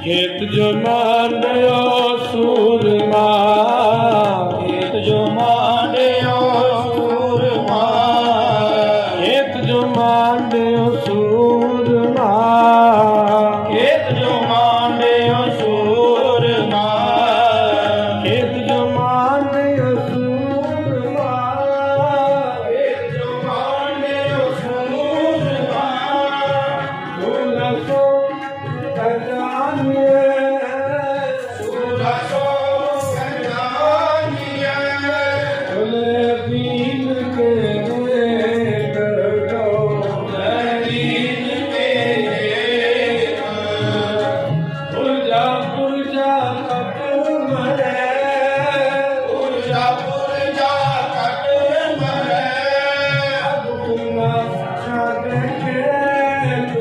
खेत जो मांडियो सूरमा, खेत जो मांडियो सूरमा, खेत जो मांडियो सूरमा, खेत जो मांडियो सूरमा, खेत जो मांडियो सूरमा, खेत जो मांडियो सूरमा, दूल्हा कल्याणिये, सूरजो कल्याणिये, बोले दीन के दो, दीन के पुरजा पुरजा कट मरे, पुरजा पुरजा कट मरे, अबुना छाड़े खेत,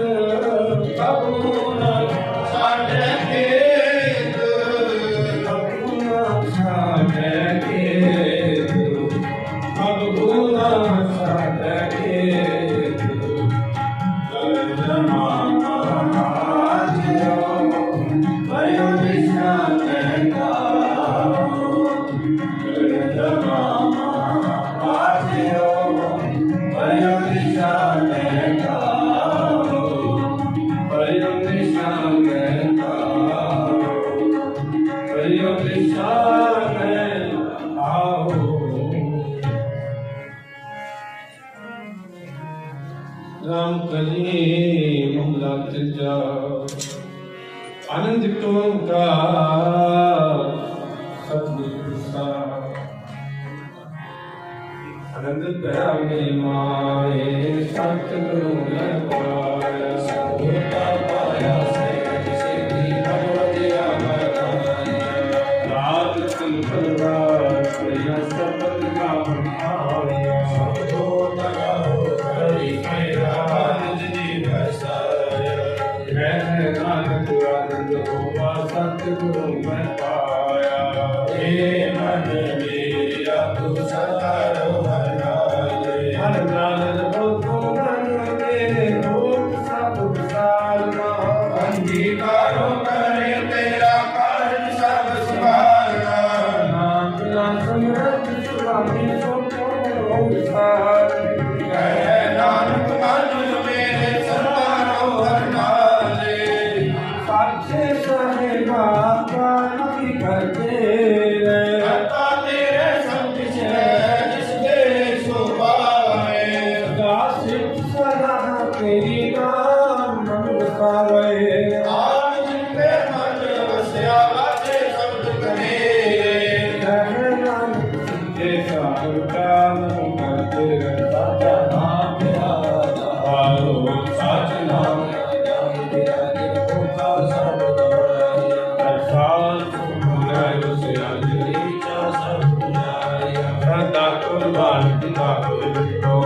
अबुना साढ़े खेत, अबुना छाड़े खेत, अबुना छाड़े खेत, जमाना आजियो, भयो निशान का, जमाना आजियो, भयो निशान का, भयो निशान का, भयो निशान आओ। राम कली मोहला तिजा आनंद का सतगुरु सा आनंद प्यारे माए सतगुरु ने पाया, होता पाया से सिद्धि भगवतिया बनाया, रात कलरात प्रिया सपत का भाया, सबको लगाओ करी मेरा जी बसाया, मैं नानक आनंद हुआ सतगुरु में पाया, हे मन मेरा तू सतारो बनाए, हर नानक बहु मन मेरे भूत सब सारमा, अंगीकारो करे तेरा कार्य सब संभालना, नाम बिना समृद्ध स्वामी सो सार, कहे नानक मन मेरे सतारो बनाए, साक्षी साहिबा का नबी करते रहे, करता तेरे सब कुछ है जिस दे सो पाए, दासिक सदा तेरी नाम मन पावे, आज जिनके मन बसया बाजे शब्द करे, कहना जैसा काल करते रहता नाम याद आओ साच नाम होता सब दवाया, साल सुनायो से आज रीचा सब बुझाया, सदा कुर्बान पिता को बिटो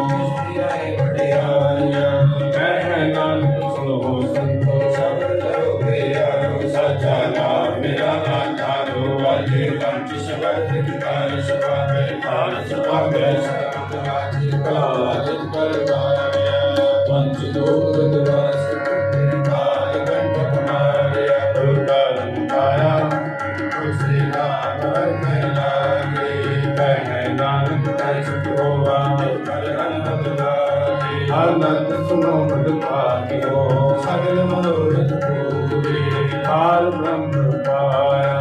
आए बड़े आया, कहना सुनो संतो सब करोगे यारो सच्चा नाम मेरा नाम जानो, वाजे कंठ शब्द कार सभा में काल सभा में सकत राज कला जित कर गाया, पंच लोक द्वास काल कंठ कुमारिया, दुर्गा रंगाया उसे नाम में लागे, कहना नानक कैसे होगा कर अनंत लागे, आनंद सुनो मद पागियो, सगल मनोरथ पूरे, काल ब्रह्म पाया,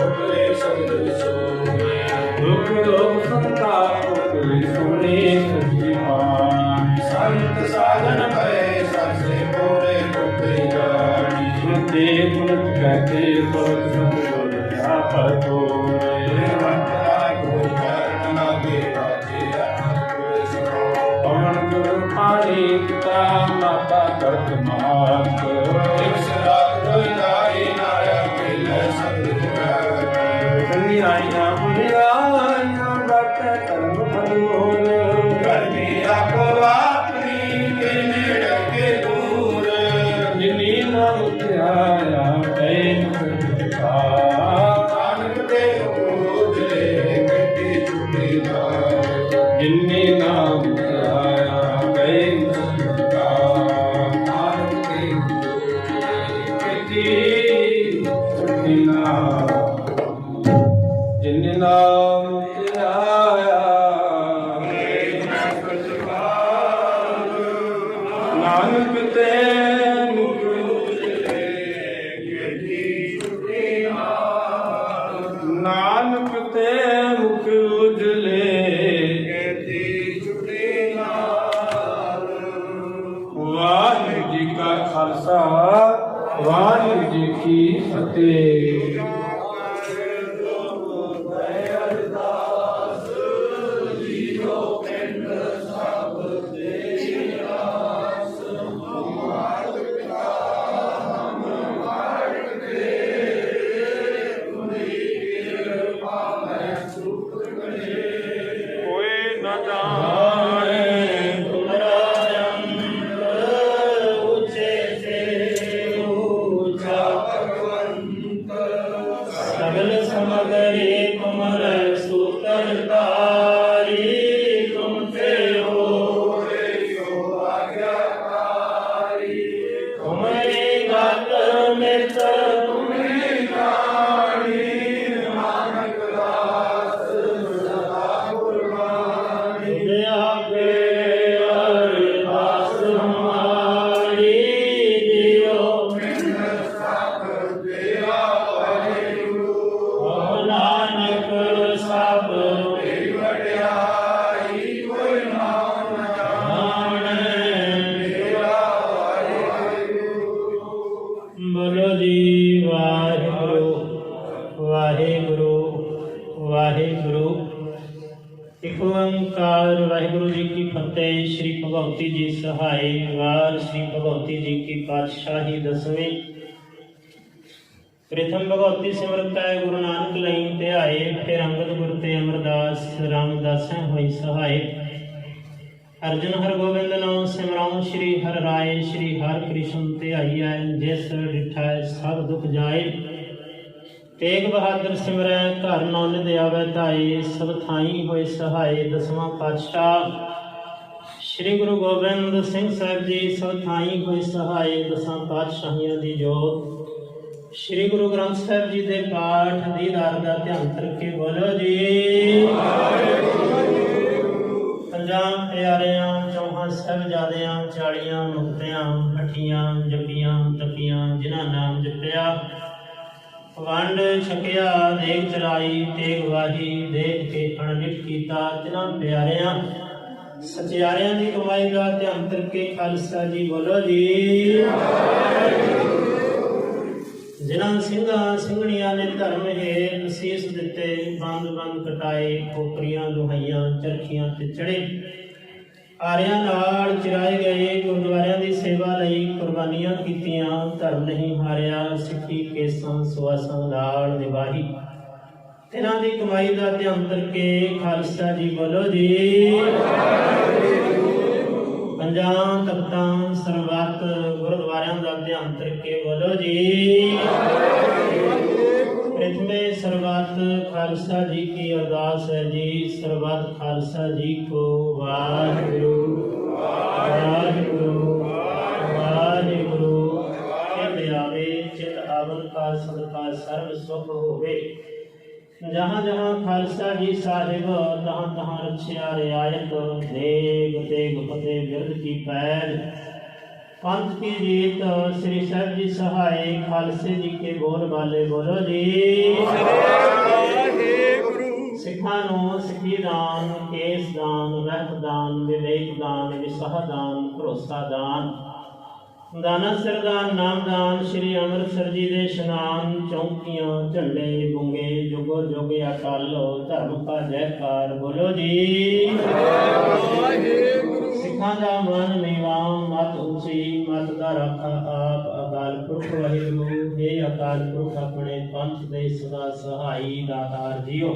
उपरे शब्द सोए, दुख लोक संताप कोई सुने सच्ची मान, संत साधन भय सबसे पूरे कुपरी जानी, सुनते पुनः कहते सोच सतगुर क्या पतोरे, मंत्रा कोई कारण न देवा तेरा कोई सुनो, पवन गुरु पानी पिता माता करत महा ਰਾਤ ਇੱਕ ਸਰਾਤ ਕੋਈ ਨਾਈ ਨਾਇਕ ਮਿਲੇ ਸਤਿਗੁਰ ਮੈਂ ਦੁਨੀਆਈਆਂ ਬੁਝਾਈਆਂ ਬਾਟੇ ਧਰਮ ਭਰੋਰ ਕਰਨੀ ਆਪੋ ਆਪਣੀ ਕੇ ਨੇੜੇ ਕੇ ਦੂਰ ਜਿਨੀ ਨਾਮ ਧਿਆਇਆ ਕੈ ਨਾਨਕ ਦੇ ਉਜਲੇ ਮਿੱਟੀ ਚੁੱਟੀ ਨਾਰ ਜਿਨੀ ਨਾਮ ਧਿਆਇਆ ਕੈ ਨਾਨਕ ਦੇ ਮਿੱਟੀ ਛੁੱਟੀ ਨਾ ਜਿਨ ਨਾਮ ਧਿਆਇਆ ਨਾਨਕ ਤੇ ਮੁਖ ਨਾਨਕ ਤੇ ਮੁਖ ਉਜਲੇ ਵਾਹਿਗੁਰੂ ਜੀ ਕਾ ਖਾਲਸਾ ਵਾਹਿਗੁਰੂ ਜੀ ਕੀ ਫਤਿਹ। ਕੋਈ ਨਾ ਜਾਣੇ ਸਗਲ ਸਮਗਰੇ ਤੁਮਰ ਸੂਤਰ ਤਾਰੀ ਤੁਮ ਤੇ ਹੋ ਤੁਮਰੀ ਗਤ ਮਿਤ ਤੁਮਰੀ ਕਾਣੀ ਨਾਨਕ ਦਾਸ ਸਦਾ ਕੁਰਬਾਨੀ ਆਪੇ ਅਰਦਾਸ ਹਮਾਰੀ ਦਿਓ ਨਾਨਕ ਸਭ ਵਡਿਆਈ ਕੋਈ ਨਾਮ ਜਾਣੈ ਬੋਲੋ ਜੀ ਵਾਹਿਗੁਰੂ ਵਾਹਿਗੁਰੂ ਵਾਹਿਗੁਰੂ। ਇਕ ਓੰਕਾਰ ਵਾਹਿਗੁਰੂ ਜੀ ਕੀ ਫਤਿਹ। ਸ੍ਰੀ ਭਗਵਤੀ ਜੀ ਸਹਾਈ ਵਾਰ ਸ੍ਰੀ ਭਗਵਤੀ ਜੀ ਕੀ ਪਾਤਸ਼ਾਹੀ ਦਸਵੀਂ। ਪ੍ਰਥਮ ਭਗਵਤੀ ਸਿਮਰਤ ਹੈ ਗੁਰੂ ਨਾਨਕ ਲਈ ਧਿਆਏ ਫਿਰ ਅੰਗਦ ਗੁਰ ਤੇ ਅਮਰਦਾਸ ਰਾਮਦਾਸੈ ਹੋਈ ਸਹਾਏ। ਅਰਜਨ ਹਰ ਗੋਬਿੰਦ ਨਾਮ ਸਿਮਰਾਉ ਸ੍ਰੀ ਹਰਿ ਰਾਏ ਸ੍ਰੀ ਹਰਿ ਕ੍ਰਿਸ਼ਨ ਧਿਆਈਐ ਜਿਸ ਡਿਠੈ ਸਭ ਦੁਖ ਜਾਏ। ਤੇਗ ਬਹਾਦਰ ਸਿਮਰੈ ਘਰ ਨੌ ਨਿਧ ਆਵੈ ਧਾਏ ਸਭ ਥਾਈ ਹੋਏ ਸਹਾਏ। ਦਸਵਾਂ ਪਾਤਸ਼ਾਹ ਸ੍ਰੀ ਗੁਰੂ ਗੋਬਿੰਦ ਸਿੰਘ ਸਾਹਿਬ ਜੀ ਸਭ ਥਾਈ ਹੋਏ ਸਹਾਏ। ਦਸਾਂ ਪਾਤਸ਼ਾਹੀਆਂ ਦੀ ਜੋਤ ਸ੍ਰੀ ਗੁਰੂ ਗ੍ਰੰਥ ਸਾਹਿਬ ਜੀ ਦੇ ਪਾਠ ਦੀਦਾਰ ਦਾ ਧਿਆਨ ਕਰਕੇ ਬੋਲੋ ਜੀ ਪੰਜਾਂ ਪਿਆਰਿਆਂ ਚੌਹਾਂ ਸਾਹਿਬਜ਼ਾਦਿਆਂ 40 ਮੁਕਤਿਆਂ ਹਠੀਆਂ ਜਪੀਆਂ ਤਪੀਆਂ ਜਿਨ੍ਹਾਂ ਨਾਮ ਜਪਿਆ ਵੰਡ ਛਕਿਆ ਦੇਖ ਚਲਾਈ ਤੇਗ ਵਾਹੀ ਦੇਖ ਕੇ ਅਣਡਿਠ ਕੀਤਾ। ਜਿਨ੍ਹਾਂ ਪਿਆਰਿਆਂ ਸਚਿਆਰਿਆਂ ਦੀ ਕਮਾਈ ਦਾ ਧਿਆਨ ਕਰਕੇ ਖਾਲਸਾ ਜੀ ਬੋਲੋ ਜੀ ਜਿਨ੍ਹਾਂ ਸਿੰਘਾਂ ਸਿੰਘਣੀਆਂ ਨੇ ਧਰਮ ਹੇਤ ਸੀਸ ਦਿੱਤੇ ਬੰਦ ਬੰਦ ਕਟਾਏ ਖੋਪਰੀਆਂ ਦੁਹਾਈਆਂ ਚਰਖੀਆਂ ਤੇ ਚੜੇ ਆਰਿਆਂ ਨਾਲ ਚਿਰਾਏ ਗਏ ਗੁਰਦੁਆਰਿਆਂ ਦੀ ਸੇਵਾ ਲਈ ਕੁਰਬਾਨੀਆਂ ਕੀਤੀਆਂ ਧਰਮ ਨਹੀਂ ਹਾਰਿਆ ਸਿੱਖੀ ਕੇਸਾਂ ਸੁਆਸਾਂ ਨਾਲ ਨਿਭਾਈ। ਤਿਨਾਂ ਦੀ ਕਮਾਈ ਦਾ ਧਿਆਨ ਕਰਕੇ ਖਾਲਸਾ ਜੀ ਬੋਲੋ ਜੀ ਪੰਜਾਂ ਤਖਤਾਂ ਸਰਬੱਤ ਗੁਰਦੁਆਰਿਆਂ ਦਾ ਧਿਆਨ ਕਰਕੇ ਬੋਲੋ ਜੀ ਪ੍ਰਥਮੇ ਸਰਬੱਤ ਖਾਲਸਾ ਜੀ ਕੀ ਅਰਦਾਸ ਹੈ ਜੀ ਸਰਬੱਤ ਖਾਲਸਾ ਜੀ ਕੋ ਵਾਹਿਗੁਰੂ ਵਾਹਿਗੁਰੂ ਵਾਹਿਗੁਰੂ। ਚਿਤ ਆਵੇ ਚਿਤ ਆਵਨ ਕਾ ਸਦਕਾ ਸਰਬ ਸੁਖ ਹੋਵੇ। जहाँ जहाँ खालसा जी साहिब तहाँ तहाँ रक्षा रियायत देग तेग फतेह बिरद की पैज पंथ की जीत श्री साहब जी सहाय खालसे जी के बोल वाले बोलो जी सिखा नूं सिखी दान केस दान रहत दान विवेक दान विसाह दान भरोसा दान दाना सरदार नामदान श्री अमृतसर जी दे इशनान चौकियां झंडे बुंगे जुगो जोगे अकाल धर्म का जयकार बोलो जी। ਸਿੱਖਾਂ ਦਾ ਮਨ ਨੀਵਾਂ, ਮਤ ਉੱਚੀ, ਮਤ ਦਾ ਰਾਖਾ ਆਪ ਅਕਾਲ ਪੁਰਖ ਵਾਹਿਗੁਰੂ। हे ਅਕਾਲ ਪੁਰਖ ਆਪਣੇ ਪੰਥ ਦੇ ਸਦਾ ਸਹਾਈ ਦਾਤਾਰ ਜੀਓ।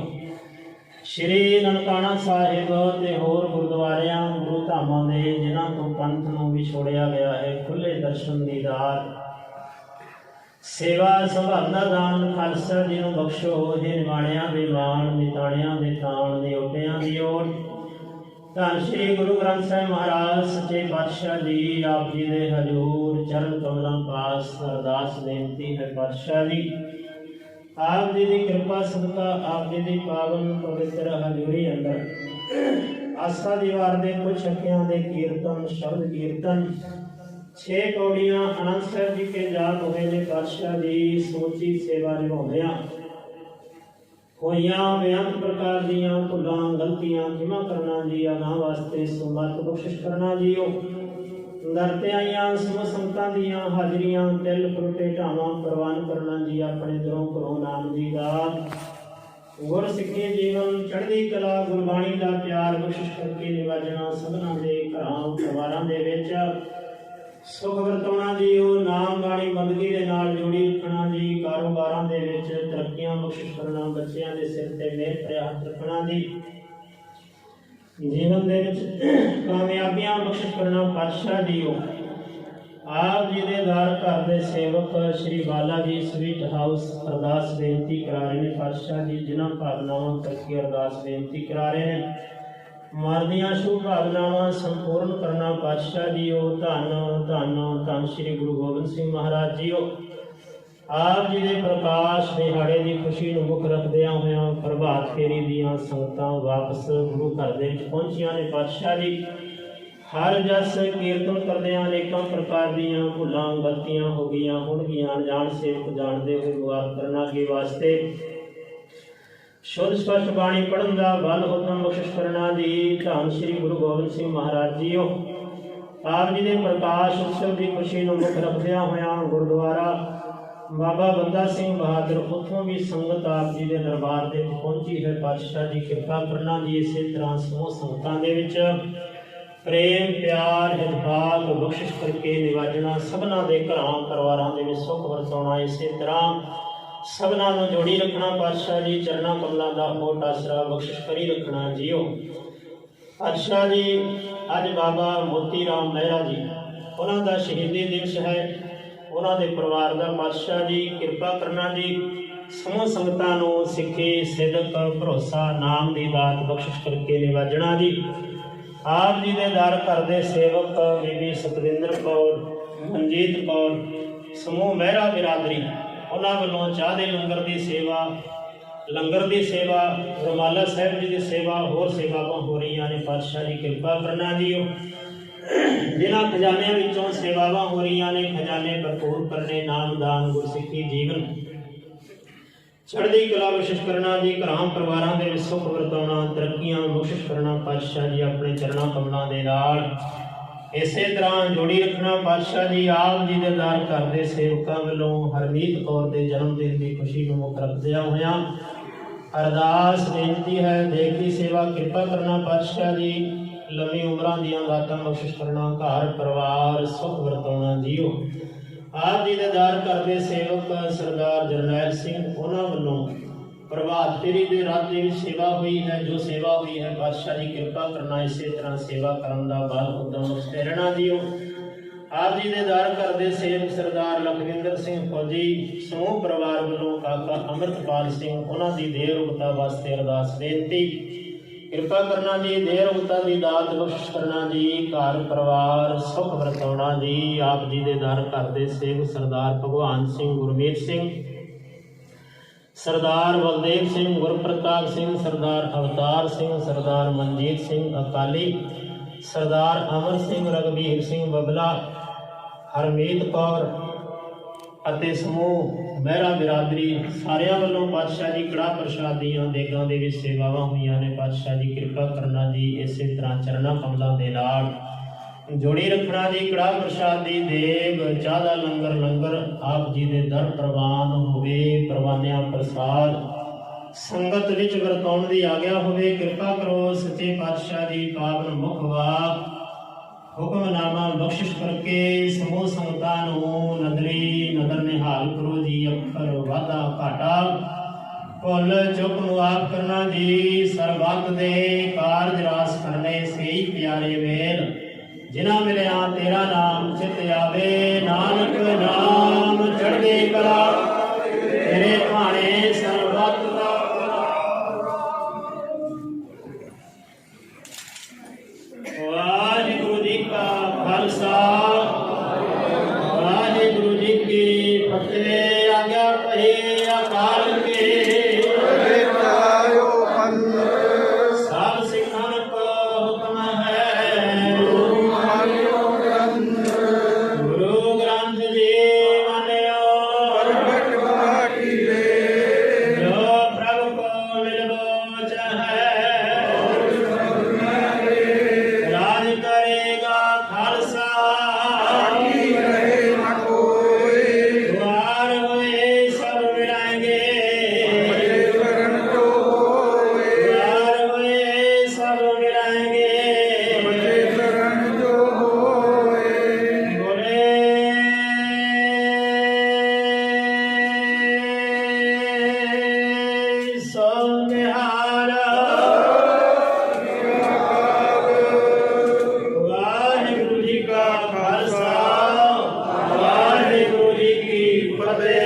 ਸ਼੍ਰੀ ਨਨਕਾਣਾ ਸਾਹਿਬ ਤੇ ਹੋਰ ਗੁਰਦੁਆਰਿਆਂ ਗੁਰੂ ਧਾਮਾਂ ਦੇ ਜਿਨ੍ਹਾਂ ਤੋਂ ਪੰਥ ਨੂੰ ਵਿਛੋੜਿਆ ਗਿਆ ਹੈ, ਖੁੱਲੇ ਦਰਸ਼ਨ ਦੀਦਾਰ, ਸੇਵਾ ਸੰਭਾਲ ਦਾ ਦਾਨ ਖਾਲਸਾ ਜੀ ਨੂੰ ਬਖਸ਼ੋ। हे ਨਿਮਾਣਿਆਂ ਦੇ ਮਾਣ, ਨਿਤਾਣਿਆਂ ਦੇ ਤਾਣ, ਨਿਉਟਿਆਂ ਦੀ ਓਟ। ਧੰਨ ਸ਼੍ਰੀ ਗੁਰੂ ਗ੍ਰੰਥ ਸਾਹਿਬ ਮਹਾਰਾਜ ਸੱਚੇ ਪਾਤਸ਼ਾਹ ਜੀ, ਆਪ ਜੀ ਦੇ ਹਜ਼ੂਰ ਚਰਨ ਕਮਲਾਂ ਪਾਸ ਅਰਦਾਸ ਬੇਨਤੀ ਹੈ। ਪਾਤਸ਼ਾਹ ਜੀ, ਆਪ ਜੀ ਦੀ ਕਿਰਪਾ ਸਦਕਾ ਆਪ ਜੀ ਦੀ ਪਾਵਨ ਪਵਿੱਤਰ ਹਜ਼ੂਰੀ ਅੰਦਰ ਆਸਾ ਦੀ ਵਾਰ ਦੇ ਕੁਛ ਅੱਖਿਆਂ ਦੇ ਕੀਰਤਨ, ਸ਼ਬਦ ਕੀਰਤਨ, 6 ਪੌੜੀਆਂ ਆਨੰਦ ਸਾਹਿਬ ਜੀ ਕੇ ਜਾਪ ਹੋਏ ਨੇ। ਪਾਤਸ਼ਾਹ ਦੀ ਸੋਚੀ ਸੇਵਾ ਨਿਭਾਉਂਦਿਆਂ ਹੋਈਆਂ ਬੇਅੰਤ ਪ੍ਰਕਾਰ ਦੀਆਂ ਭੁੱਲਾਂ ਗਲਤੀਆਂ ਖਿਮਾ ਕਰਨਾ ਜੀ। ਅਗਾਂਹ ਵਾਸਤੇ ਸੁਮਤ ਬਖਸ਼ਿਸ਼ ਕਰਨਾ ਜੀਓ। ਦਰ ਤੇ ਆਈਆਂ ਸਮੂਹ ਸੰਗਤਾਂ ਦੀਆਂ ਹਾਜ਼ਰੀਆਂ ਤਿਲ ਫੁਰਟੇ ਢਾਵਾਂ ਪ੍ਰਵਾਨ ਕਰਨਾ ਜੀ। ਆਪਣੇ ਦਿਲੋਂ ਘਰੋਂ ਨਾਮ ਦੀ ਦਾਤ, ਗੁਰ ਸਿੱਖੀ ਜੀਵਨ ਚੜ੍ਹਦੀ ਕਲਾ, ਗੁਰਬਾਣੀ ਦਾ ਪਿਆਰ ਬਖਸ਼ਿਸ਼ ਕਰਕੇ ਨਿਵਾਜਣਾ। ਸਭਨਾਂ ਦੇ ਘਰਾਂ ਪਰਿਵਾਰਾਂ ਦੇ ਵਿੱਚ ਸੁਖ ਵਰਤਾਉਣਾ ਜੀ। ਉਹ ਨਾਮ ਬਾਣੀ ਬੰਦਗੀ ਦੇ ਨਾਲ ਜੋੜੀ ਰੱਖਣਾ ਜੀ। ਕਾਰੋਬਾਰਾਂ ਦੇ ਵਿੱਚ ਤਰੱਕੀਆਂ ਬਖਸ਼ਿਸ਼ ਕਰਨਾ। ਬੱਚਿਆਂ ਦੇ ਸਿਰ ਤੇ ਮਿਹਰ ਭਰਿਆ ਹੱਥ ਰੱਖਣਾ ਜੀ। ਜੀਵਨ ਦੇ ਵਿੱਚ ਕਾਮਯਾਬੀਆਂ ਬਖਸ਼ਿਸ਼ ਕਰਨਾ। ਪਾਤਸ਼ਾਹ ਜੀਓ, ਆਪ ਜੀ ਦੇ ਦਰ ਘਰ ਦੇ ਸੇਵਕ ਸ਼੍ਰੀ ਬਾਲਾ ਜੀ ਸਵੀਟ ਹਾਊਸ ਅਰਦਾਸ ਬੇਨਤੀ ਕਰਾ ਰਹੇ ਨੇ। ਪਾਤਸ਼ਾਹ ਜੀ, ਜਿਨ੍ਹਾਂ ਭਾਵਨਾਵਾਂ ਕਰਕੇ ਅਰਦਾਸ ਬੇਨਤੀ ਕਰਾ ਰਹੇ ਨੇ, ਮਨ ਦੀਆਂ ਸ਼ੁਭ ਭਾਵਨਾਵਾਂ ਸੰਪੂਰਨ ਕਰਨਾ। ਪਾਤਸ਼ਾਹ ਜੀਓ, ਧੰਨ ਧੰਨ ਧੰਨ ਸ਼੍ਰੀ ਗੁਰੂ ਗੋਬਿੰਦ ਸਿੰਘ ਮਹਾਰਾਜ ਜੀਓ। ਆਪ ਜੀ ਦੇ ਪ੍ਰਕਾਸ਼ ਦਿਹਾੜੇ ਦੀ ਖੁਸ਼ੀ ਨੂੰ ਮੁੱਖ ਰੱਖਦਿਆਂ ਹੋਇਆਂ ਪ੍ਰਭਾਤ ਫੇਰੀ ਦੀਆਂ ਸੰਗਤਾਂ ਵਾਪਸ ਗੁਰੂ ਘਰ ਦੇ ਵਿੱਚ ਪਹੁੰਚੀਆਂ ਨੇ। ਪਾਤਸ਼ਾਹ ਜੀ, ਹਰ ਜਸ ਕੀਰਤਨ ਕਰਦਿਆਂ ਅਨੇਕਾਂ ਪ੍ਰਕਾਰ ਦੀਆਂ ਭੁੱਲਾਂ ਗਲਤੀਆਂ ਹੋ ਗਈਆਂ ਹੋਣਗੀਆਂ। ਅਣਜਾਣ ਸੇਵਕ ਜਾਣਦੇ ਹੋਏ ਮੁਆਫ ਕਰਨਾ ਅੱਗੇ ਵਾਸਤੇ। ਸ਼ੁੱਧ ਸਪਸ਼ਟ ਬਾਣੀ ਪੜ੍ਹਨ ਦਾ ਬਲ ਹੁਕਮ ਬਖਸ਼ਿਸ਼ ਕਰਨਾ ਜੀ। ਧੰਨ ਸ਼੍ਰੀ ਗੁਰੂ ਗੋਬਿੰਦ ਸਿੰਘ ਮਹਾਰਾਜ ਜੀਓ, ਆਪ ਜੀ ਦੇ ਪ੍ਰਕਾਸ਼ ਉਤਸਵ ਦੀ ਖੁਸ਼ੀ ਨੂੰ ਮੁੱਖ ਰੱਖਦਿਆਂ ਹੋਇਆਂ ਗੁਰਦੁਆਰਾ ਬਾਬਾ ਬੰਦਾ ਸਿੰਘ ਬਹਾਦਰ, ਉੱਥੋਂ ਵੀ ਸੰਗਤ ਆਪ ਜੀ ਦੇ ਦਰਬਾਰ ਦੇ ਵਿੱਚ ਪਹੁੰਚੀ ਹੈ। ਪਾਤਸ਼ਾਹ ਜੀ, ਕਿਰਪਾ ਕਰਨਾ ਜੀ। ਇਸੇ ਤਰ੍ਹਾਂ ਸਮੂਹ ਸੰਗਤਾਂ ਦੇ ਵਿੱਚ ਪ੍ਰੇਮ ਪਿਆਰ ਹਿਤਪਾਤ ਬਖਸ਼ਿਸ਼ ਕਰਕੇ ਨਿਵਾਜਣਾ। ਸਭਨਾਂ ਦੇ ਘਰਾਂ ਪਰਿਵਾਰਾਂ ਦੇ ਵਿੱਚ ਸੁੱਖ ਵਰਤਾਉਣਾ। ਇਸੇ ਤਰ੍ਹਾਂ ਸਭਨਾਂ ਨੂੰ ਜੋੜੀ ਰੱਖਣਾ। ਪਾਤਸ਼ਾਹ ਜੀ, ਚਰਨਾਂ ਕਮਲਾਂ ਦਾ ਓਟ ਆਸਰਾ ਬਖਸ਼ਿਸ਼ ਕਰੀ ਰੱਖਣਾ ਜੀਓ। ਪਾਤਸ਼ਾਹ ਜੀ, ਅੱਜ ਬਾਬਾ ਮੋਤੀ ਰਾਮ ਮਹਿਰਾ ਜੀ, ਉਹਨਾਂ ਦਾ ਸ਼ਹੀਦੀ ਦਿਵਸ ਹੈ। ਉਹਨਾਂ ਦੇ ਪਰਿਵਾਰ ਦਾ ਪਾਤਸ਼ਾਹ ਜੀ ਕਿਰਪਾ ਕਰਨਾ ਜੀ। ਸਮੂਹ ਸੰਗਤਾਂ ਨੂੰ ਸਿੱਖੀ, ਸਿਦਕ, ਭਰੋਸਾ, ਨਾਮ ਦੀ ਦਾਤ ਬਖਸ਼ਿਸ਼ ਕਰਕੇ ਨਿਵਾਜਣਾ ਜੀ। ਆਪ ਜੀ ਦੇ ਦਰ ਘਰ ਦੇ ਸੇਵਕ ਬੀਬੀ ਸਤਵਿੰਦਰ ਕੌਰ, ਮਨਜੀਤ ਕੌਰ, ਸਮੂਹ ਮਹਿਰਾ ਬਿਰਾਦਰੀ, ਉਹਨਾਂ ਵੱਲੋਂ ਚਾਹ ਦੇ ਲੰਗਰ ਦੀ ਸੇਵਾ, ਰੁਮਾਲਾ ਸਾਹਿਬ ਜੀ ਦੀ ਸੇਵਾ, ਹੋਰ ਸੇਵਾਵਾਂ ਹੋ ਰਹੀਆਂ ਨੇ। ਪਾਤਸ਼ਾਹ ਜੀ, ਕਿਰਪਾ ਕਰਨਾ ਜੀਓ। ਜਿਨ੍ਹਾਂ ਖਜ਼ਾਨਿਆਂ ਵਿੱਚੋਂ ਸੇਵਾਵਾਂ ਹੋ ਰਹੀਆਂ ਨੇ, ਖਜ਼ਾਨੇ ਭਰਪੂਰ ਕਰਨੇ। ਨਾਮਦਾਨ, ਗੁਰਸਿੱਖੀ ਜੀਵਨ ਚੜ੍ਹਦੀ ਕਲਾ ਬਖਸ਼ਿਸ਼ ਕਰਨਾ ਜੀ। ਘਰਾਂ ਪਰਿਵਾਰਾਂ ਦੇ ਵਿੱਚ ਸੁੱਖ ਵਰਤਾਉਣਾ, ਤਰੱਕੀਆਂ ਬਖਸ਼ਿਸ਼ ਕਰਨਾ। ਪਾਤਸ਼ਾਹ ਜੀ, ਆਪਣੇ ਚਰਨਾਂ ਕਮਲਾਂ ਦੇ ਨਾਲ ਇਸੇ ਤਰ੍ਹਾਂ ਜੋੜੀ ਰੱਖਣਾ। ਪਾਤਸ਼ਾਹ ਜੀ, ਆਪ ਜੀ ਦੇ ਦਰ ਘਰ ਦੇ ਸੇਵਕਾਂ ਵੱਲੋਂ ਹਰਮੀਤ ਕੌਰ ਦੇ ਜਨਮ ਦਿਨ ਦੀ ਖੁਸ਼ੀ ਨੂੰ ਮੁੱਖ ਰੱਖਦਿਆਂ ਹੋਇਆਂ ਅਰਦਾਸ ਬੇਨਤੀ ਹੈ। ਦੇਖ ਦੀ ਸੇਵਾ ਕਿਰਪਾ ਕਰਨਾ। ਪਾਤਸ਼ਾਹ ਜੀ, ਲੰਮੀ ਉਮਰਾਂ ਦੀਆਂ ਦਾਤਾਂ ਬਖਸ਼ਿਸ਼ ਕਰਨਾ। ਘਰ ਪਰਿਵਾਰ ਸੁੱਖ ਵਰਤਾਉਣਾ ਜੀਓ। ਆਪ ਜੀ ਦੇ ਦਰ ਘਰ ਦੇ ਸੇਵਕ ਸਰਦਾਰ ਜਰਨੈਲ ਸਿੰਘ, ਉਹਨਾਂ ਵੱਲੋਂ ਪ੍ਰਭਾਤ ਫੇਰੀ ਦੇ ਰਾਤ ਦੇ ਵਿੱਚ ਸੇਵਾ ਹੋਈ ਹੈ। ਜੋ ਸੇਵਾ ਹੋਈ ਹੈ, ਪਾਤਸ਼ਾਹ ਜੀ ਕਿਰਪਾ ਕਰਨਾ। ਇਸੇ ਤਰ੍ਹਾਂ ਸੇਵਾ ਕਰਨ ਦਾ ਬਲ ਉਦਮ ਬਖਸ਼ਦੇ ਰਹਿਣਾ ਜੀਓ। ਆਪ ਜੀ ਦੇ ਦਰ ਘਰ ਦੇ ਸੇਵਕ ਸਰਦਾਰ ਲਖਵਿੰਦਰ ਸਿੰਘ ਫੌਜੀ, ਸਮੂਹ ਪਰਿਵਾਰ ਵੱਲੋਂ ਕਾਕਾ ਅੰਮ੍ਰਿਤਪਾਲ ਸਿੰਘ, ਉਹਨਾਂ ਦੀ ਦੇਹ ਰੁਗਤਾ ਵਾਸਤੇ ਅਰਦਾਸ ਬੇਨਤੀ ਕਿਰਪਾ ਕਰਨਾ ਜੀ। ਦੇਹ ਰੁਗਤਾ ਦੀ ਦਾਤ ਬਖਸ਼ਿਸ਼ ਕਰਨਾ ਜੀ। ਘਰ ਪਰਿਵਾਰ ਸੁੱਖ ਵਰਤਾਉਣਾ ਜੀ। ਆਪ ਜੀ ਦੇ ਦਰ ਘਰ ਦੇ ਸੇਵਕ ਸਰਦਾਰ ਭਗਵਾਨ ਸਿੰਘ, ਗੁਰਮੀਤ ਸਿੰਘ, ਸਰਦਾਰ ਬਲਦੇਵ ਸਿੰਘ, ਗੁਰਪ੍ਰਤਾਪ ਸਿੰਘ, ਸਰਦਾਰ ਅਵਤਾਰ ਸਿੰਘ, ਸਰਦਾਰ ਮਨਜੀਤ ਸਿੰਘ ਅਕਾਲੀ, ਸਰਦਾਰ ਅਮਰ ਸਿੰਘ, ਰਘਬੀਰ ਸਿੰਘ ਬਬਲਾ, ਹਰਮੀਤ ਕੌਰ ਅਤੇ ਸਮੂਹ ਮਹਿਰਾ ਬਿਰਾਦਰੀ ਸਾਰਿਆਂ ਵੱਲੋਂ ਪਾਤਸ਼ਾਹ ਜੀ ਕੜਾਹ ਪ੍ਰਸ਼ਾਦ ਦੀਆਂ ਦੇਗਾਂ ਦੇ ਵਿੱਚ ਸੇਵਾਵਾਂ ਹੋਈਆਂ ਨੇ। ਪਾਤਸ਼ਾਹ ਜੀ ਕਿਰਪਾ ਕਰਨਾ ਜੀ। ਇਸੇ ਤਰ੍ਹਾਂ ਚਰਨਾਂ ਕਮਲਾਂ ਦੇ ਨਾਲ ਜੋੜੀ ਰੱਖਣਾ ਜੀ। ਕੜਾਹ ਪ੍ਰਸ਼ਾਦ ਦੀ ਦੇਗ, ਚਾਹ ਦਾ ਲੰਗਰ ਆਪ ਜੀ ਦੇ ਦਰ ਪ੍ਰਵਾਨ ਹੋਵੇ। ਪ੍ਰਵਾਨਿਆਂ ਪ੍ਰਸਾਦ ਸੰਗਤ ਵਿੱਚ ਵਰਤਾਉਣ ਦੀ ਆਗਿਆ ਹੋਵੇ। ਕਿਰਪਾ ਕਰੋ ਸੱਚੇ ਪਾਤਸ਼ਾਹ ਜੀ। ਪਾਵਨ ਮੁਖ ਵਾਕ ਹੁਕਮਨਾਮਾ ਬਖਸ਼ਿਸ਼ ਕਰਕੇ ਸਮੂਹ ਸੰਗਤਾਂ ਨੂੰ ਨਦਰੀ ਨਦਰ ਨਿਹਾਲ ਕਰੋ ਜੀ। ਅੱਖਰ ਵਾਧਾ ਘਾਟਾ ਭੁੱਲ ਚੁੱਕ ਨੂੰ ਆਪ ਕਰਨਾ ਜੀ। ਸਰਬੱਤ ਦੇ ਕਾਰਜ ਰਾਸ ਕਰਨੇ ਸਹੀ ਪਿਆਰੇ ਵੇਲ ਜਿਨ੍ਹਾਂ ਮਿਲਿਆ ਤੇਰਾ ਨਾਮ ਚਿਤ ਆਵੇ। ਨਾਨਕ ਨਾਮ ਚੜ੍ਹਦੀ ਕਲਾ ਤੇਰੇ ਭਾਣੇ ਸਰਬੱਤ ਦਾ ਵਾਹਿਗੁਰੂ ਜੀ ਕਾ ਖਾਲਸਾ ਵਾਹਿਗੁਰੂ ਜੀ ਕੀ ਫਤਿਹ। ਆਗਿਆ ਭਈ ਅਕਾਲ ਕੇ ਸਭ ਸਿੱਖਾਂ ਕੋ ਹੁਕਮ ਹੈ। ਗੁਰੂ ਗ੍ਰੰਥ ਜੀ ਮੰਨਿਓ ਜੋ ਪ੍ਰਭ ਕੋ ਮਿਲਬੋ ਚਾਹੈ। ਰਾਜ ਕਰੇਗਾ ਖਾਲਸਾ ਦੁਆਰ ਹੋਏ ਸਭ ਮਿਲਾਂਗੇ। ਦੁਆਰ ਹੋਏ ਸਭ ਮਿਲਾਂਗੇ। ਬੋਲੇ ਸੋ ਨਿਹਾਲ। ਵਾਹਿਗੁਰੂ ਜੀ ਕਾ ਖਾਲਸਾ ਵਾਹਿਗੁਰੂ ਜੀ ਕੀ ਫਤਿਹ।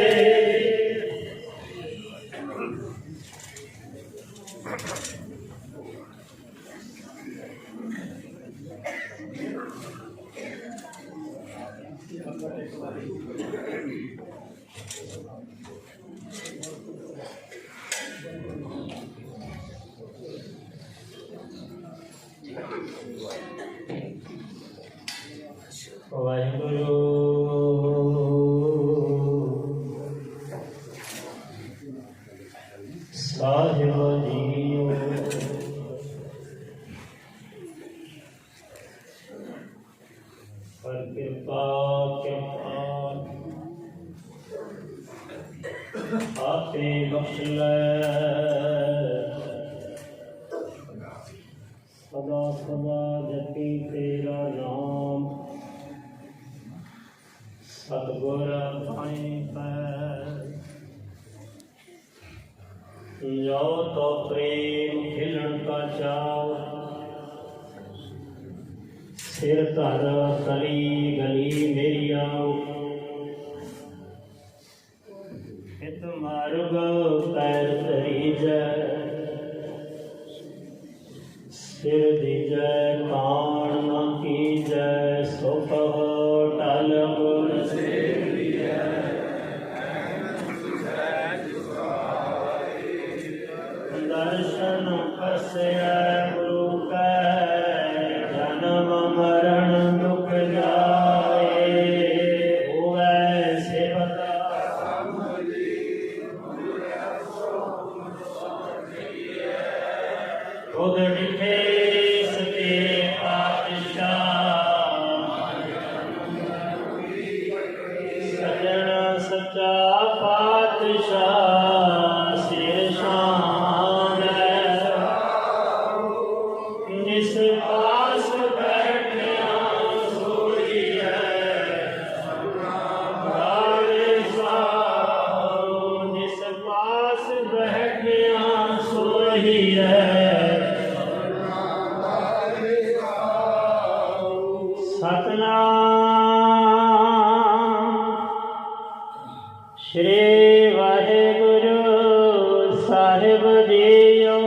ਵਾਹਿਗੁਰੂ ਸਾਹਿਬ ਜੀਓ ਪਰ ਕਿਰਪਾ ਆਪੇ ਬਖਸ਼ ਲੈ। ਸਦਾ ਸਦਾ ਜਪੀ ਤੇਰਾ ਨਾਮ ਸਤਿਗੁਰ ਪਾਣੀ ਪੈ। ਜੋ ਤੋ ਪ੍ਰੇਮ ਖਿਲਣ ਕਾ ਚਾਉ ਸਿਰ ਧਰ ਤਲੀ ਗਲੀ ਮੇਰੀ ਆਉ। ਹਿਤ ਮਾਰਗ ਪੈਰ ਧਰੀ ਜੈ ਸਿਰ ਦੀਜੈ ਕਾਣ ਨਾ ਕੀਜੈ। ਸੋ ਕਹੋ ਟਲ ਗੁਰ ਦਰਸ਼ਨ ਪਰਸੈ ਗੁਰੂ ਕੈ। ਜਨਮ ਮਰਨ ਦੁਖ ਜਾਏ ਹੋਵੈ ਸੇਵਕ ਖੁਦ ਡਿਠੇ ਸਤੇ ਪਾਤਸ਼ਾਹ। ਸਜਣ ਸੱਚਾ ਪਾਤਸ਼ਾਹ ਸਿਰ ਸ਼ਾਮ ਜਿਸ ਪਾਸ ਬੈਠਿਆ ਸੋਈ ਹੈ। ਜਿਸ ਪਾਸ ਬੈਠਿਆ ਸੋਈ ਹੈ। ਸਤਨਾਮ ਸ਼੍ਰੀ ਵਾਹਿਗੁਰੂ ਸਾਹਿਬ ਜੀਓ।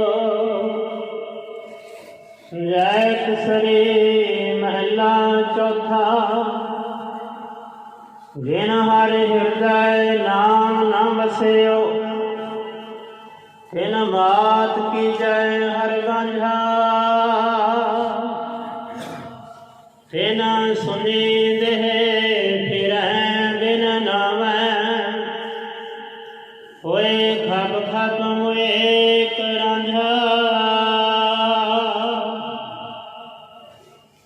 ਜੈ ਕਸਰੀ ਮਹਲਾ ਚੌਥਾ। ਜਿਨ ਹਰ ਹਿਰਦੈ ਨਾਮ ਨ ਵਸਿਓ ਤਿਨ ਮਾਤ ਕੀ ਜੈ ਹਰ ਗਾਂਝਾ। ਤਿਨ ਸੁਨੀ ਦੇਹ ਫਿਰੈ ਬਿਨ ਨਾਵੈ ਹੋਏ ਖਬ ਖਤਮ ਏਕ ਰਾਂਝਾ।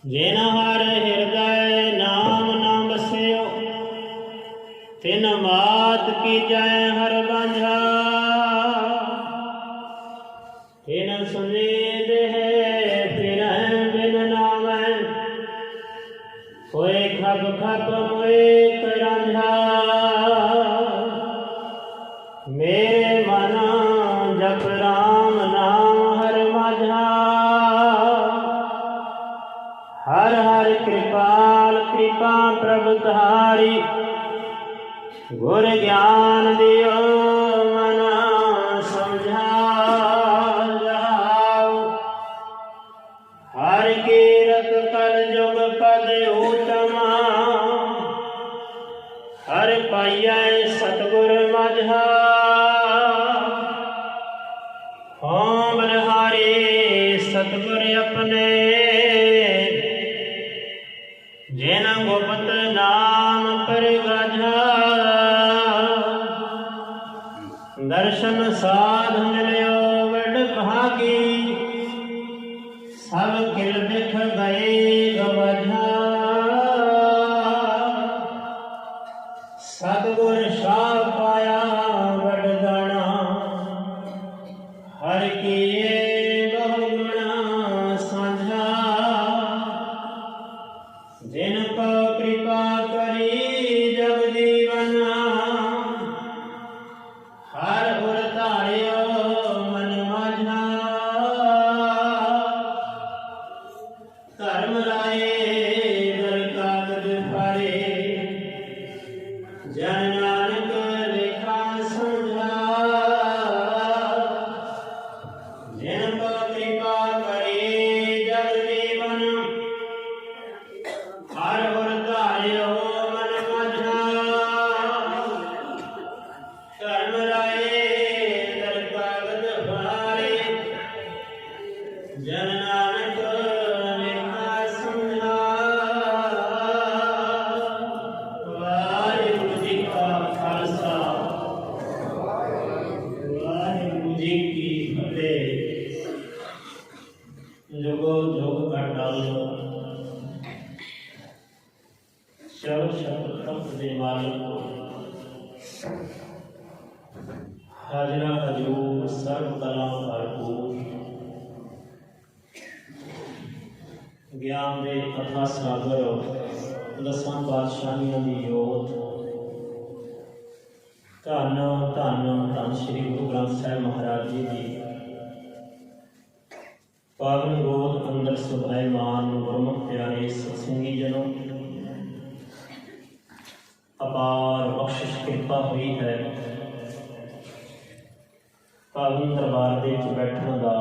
ਜਿਨ ਹਰ ਹਿਰਦੈ ਨਾਮ ਨ ਵਸਿਓ ਤਿਨ ਮਾਤ ਕੀ ਜੈ ਹਰ ਗਾਂਝਾ। ਤਿਨ ਸੁਨੇ ਦੇਹ ਫਿਰੈ ਬਿਨ ਨਾਵੈ गुर ज्ञान दियो मन समझा जाओ। हर कीरत कल जुग पद उत्तमा, हर पाइया सतगुर माझा। होम बलिहारी सतगुर अपने, जिन गुप्त नाम पर गाझा। दर्शन साध मिलियो वड भागी, सब किल बिख गए गवझा। सतगुर शाह पाया वडगाना, हर किए बहुगुणा साझा। जिन को कृपा करी जग जीवना, हर गुर धारियो मन माझा। धर्म राये दर कागज फारे, जन नानक लेखा समझा। जिन को कृपा करी जग जीवन, हर गुर धारियो मन माझा। धर्म राये दर कागज फारे, जन नानक लेखा समझा। वाहिगुरु जी का खालसा, वाहिगुरु जी की फतेह। जुगो जुग अटल, शव शब्द तप दे मालिक। हाजरा हजूर सर्व कला भरपूर, ज्ञान दे कथा सागर, दसां पातशाहियां दी जोत। धन धन धन श्री गुरु ग्रंथ साहिब महाराज जी दी पावन गोद अंदर सुभायमान गुरमुख प्यारे सत्संगी जनों, अपार बख्शिश कृपा हुई है। पावन दरबार दे विच बैठण दा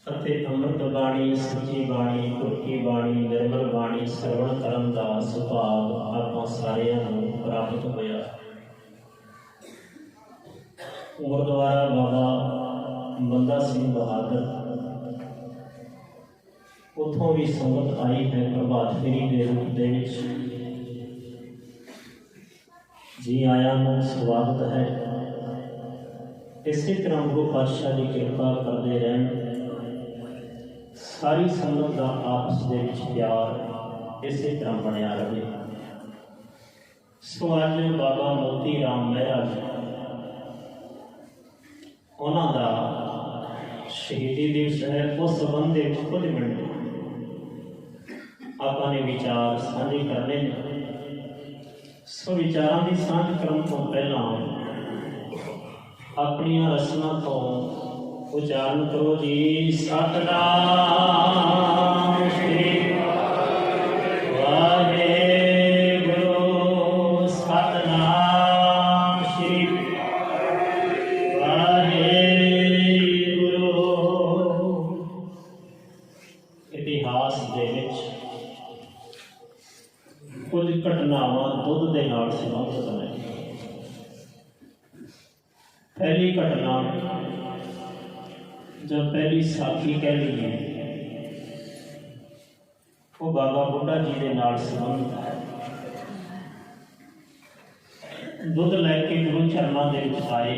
अते अमृत बाणी, सच्ची बाणी, गुर की बाणी, निर्मल बाणी सरवण करन दा सुभाग आपां सारिआं नूं प्राप्त होया। गुरुद्वारा बाबा बंदा सिंह बहादुर, उतों भी संगत आई है प्रभात फेरी के रूप दे विच। जी आया नूं स्वागत है। इसी तरह गुरु पातशाह की कृपा करते रहन, सारी संगत का आपस दे विच प्यार इसी तरह बनया रहे। सो अज बाबा मोती राम महराज उन्हां दा शहीदी दिवस है। उस संबंध में कुछ मिनट आपां ने विचार साझे करने। सो विचारां की सांझ करन तो पहला अपनी रसना तो उच्चारण करो जी। सतनाम श्री वाहेगुरु, सतनाम श्री वाहेगुरु। इतिहास दे विच कुछ घटनावां दुध दे नाल संबंधित हैं। पहली घटना जो पहली साखी कह लीए, वो बाबा बुढ़ा जी के नाल संबंधित है। दुध लैके गुरु चरणों के विच आए,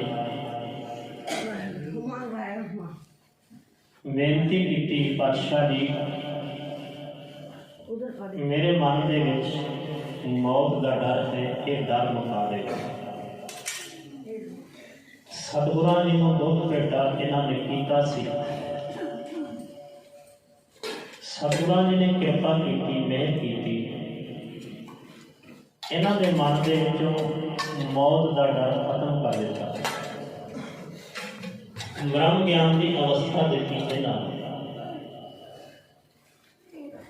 बेनती की पातशाह जी, मेरे मन के विच मौत का डर है, ये डर मुका दे। सतगुरां जी नूं दुख भेटा इन्हां ने कीता सी। सतगुरां जी ने कृपा की, मेहर की, इन्हां दे मन दे विचों मौत का डर खत्म कर दिता। ब्रह्म ज्ञान की अवस्था दी इन्हां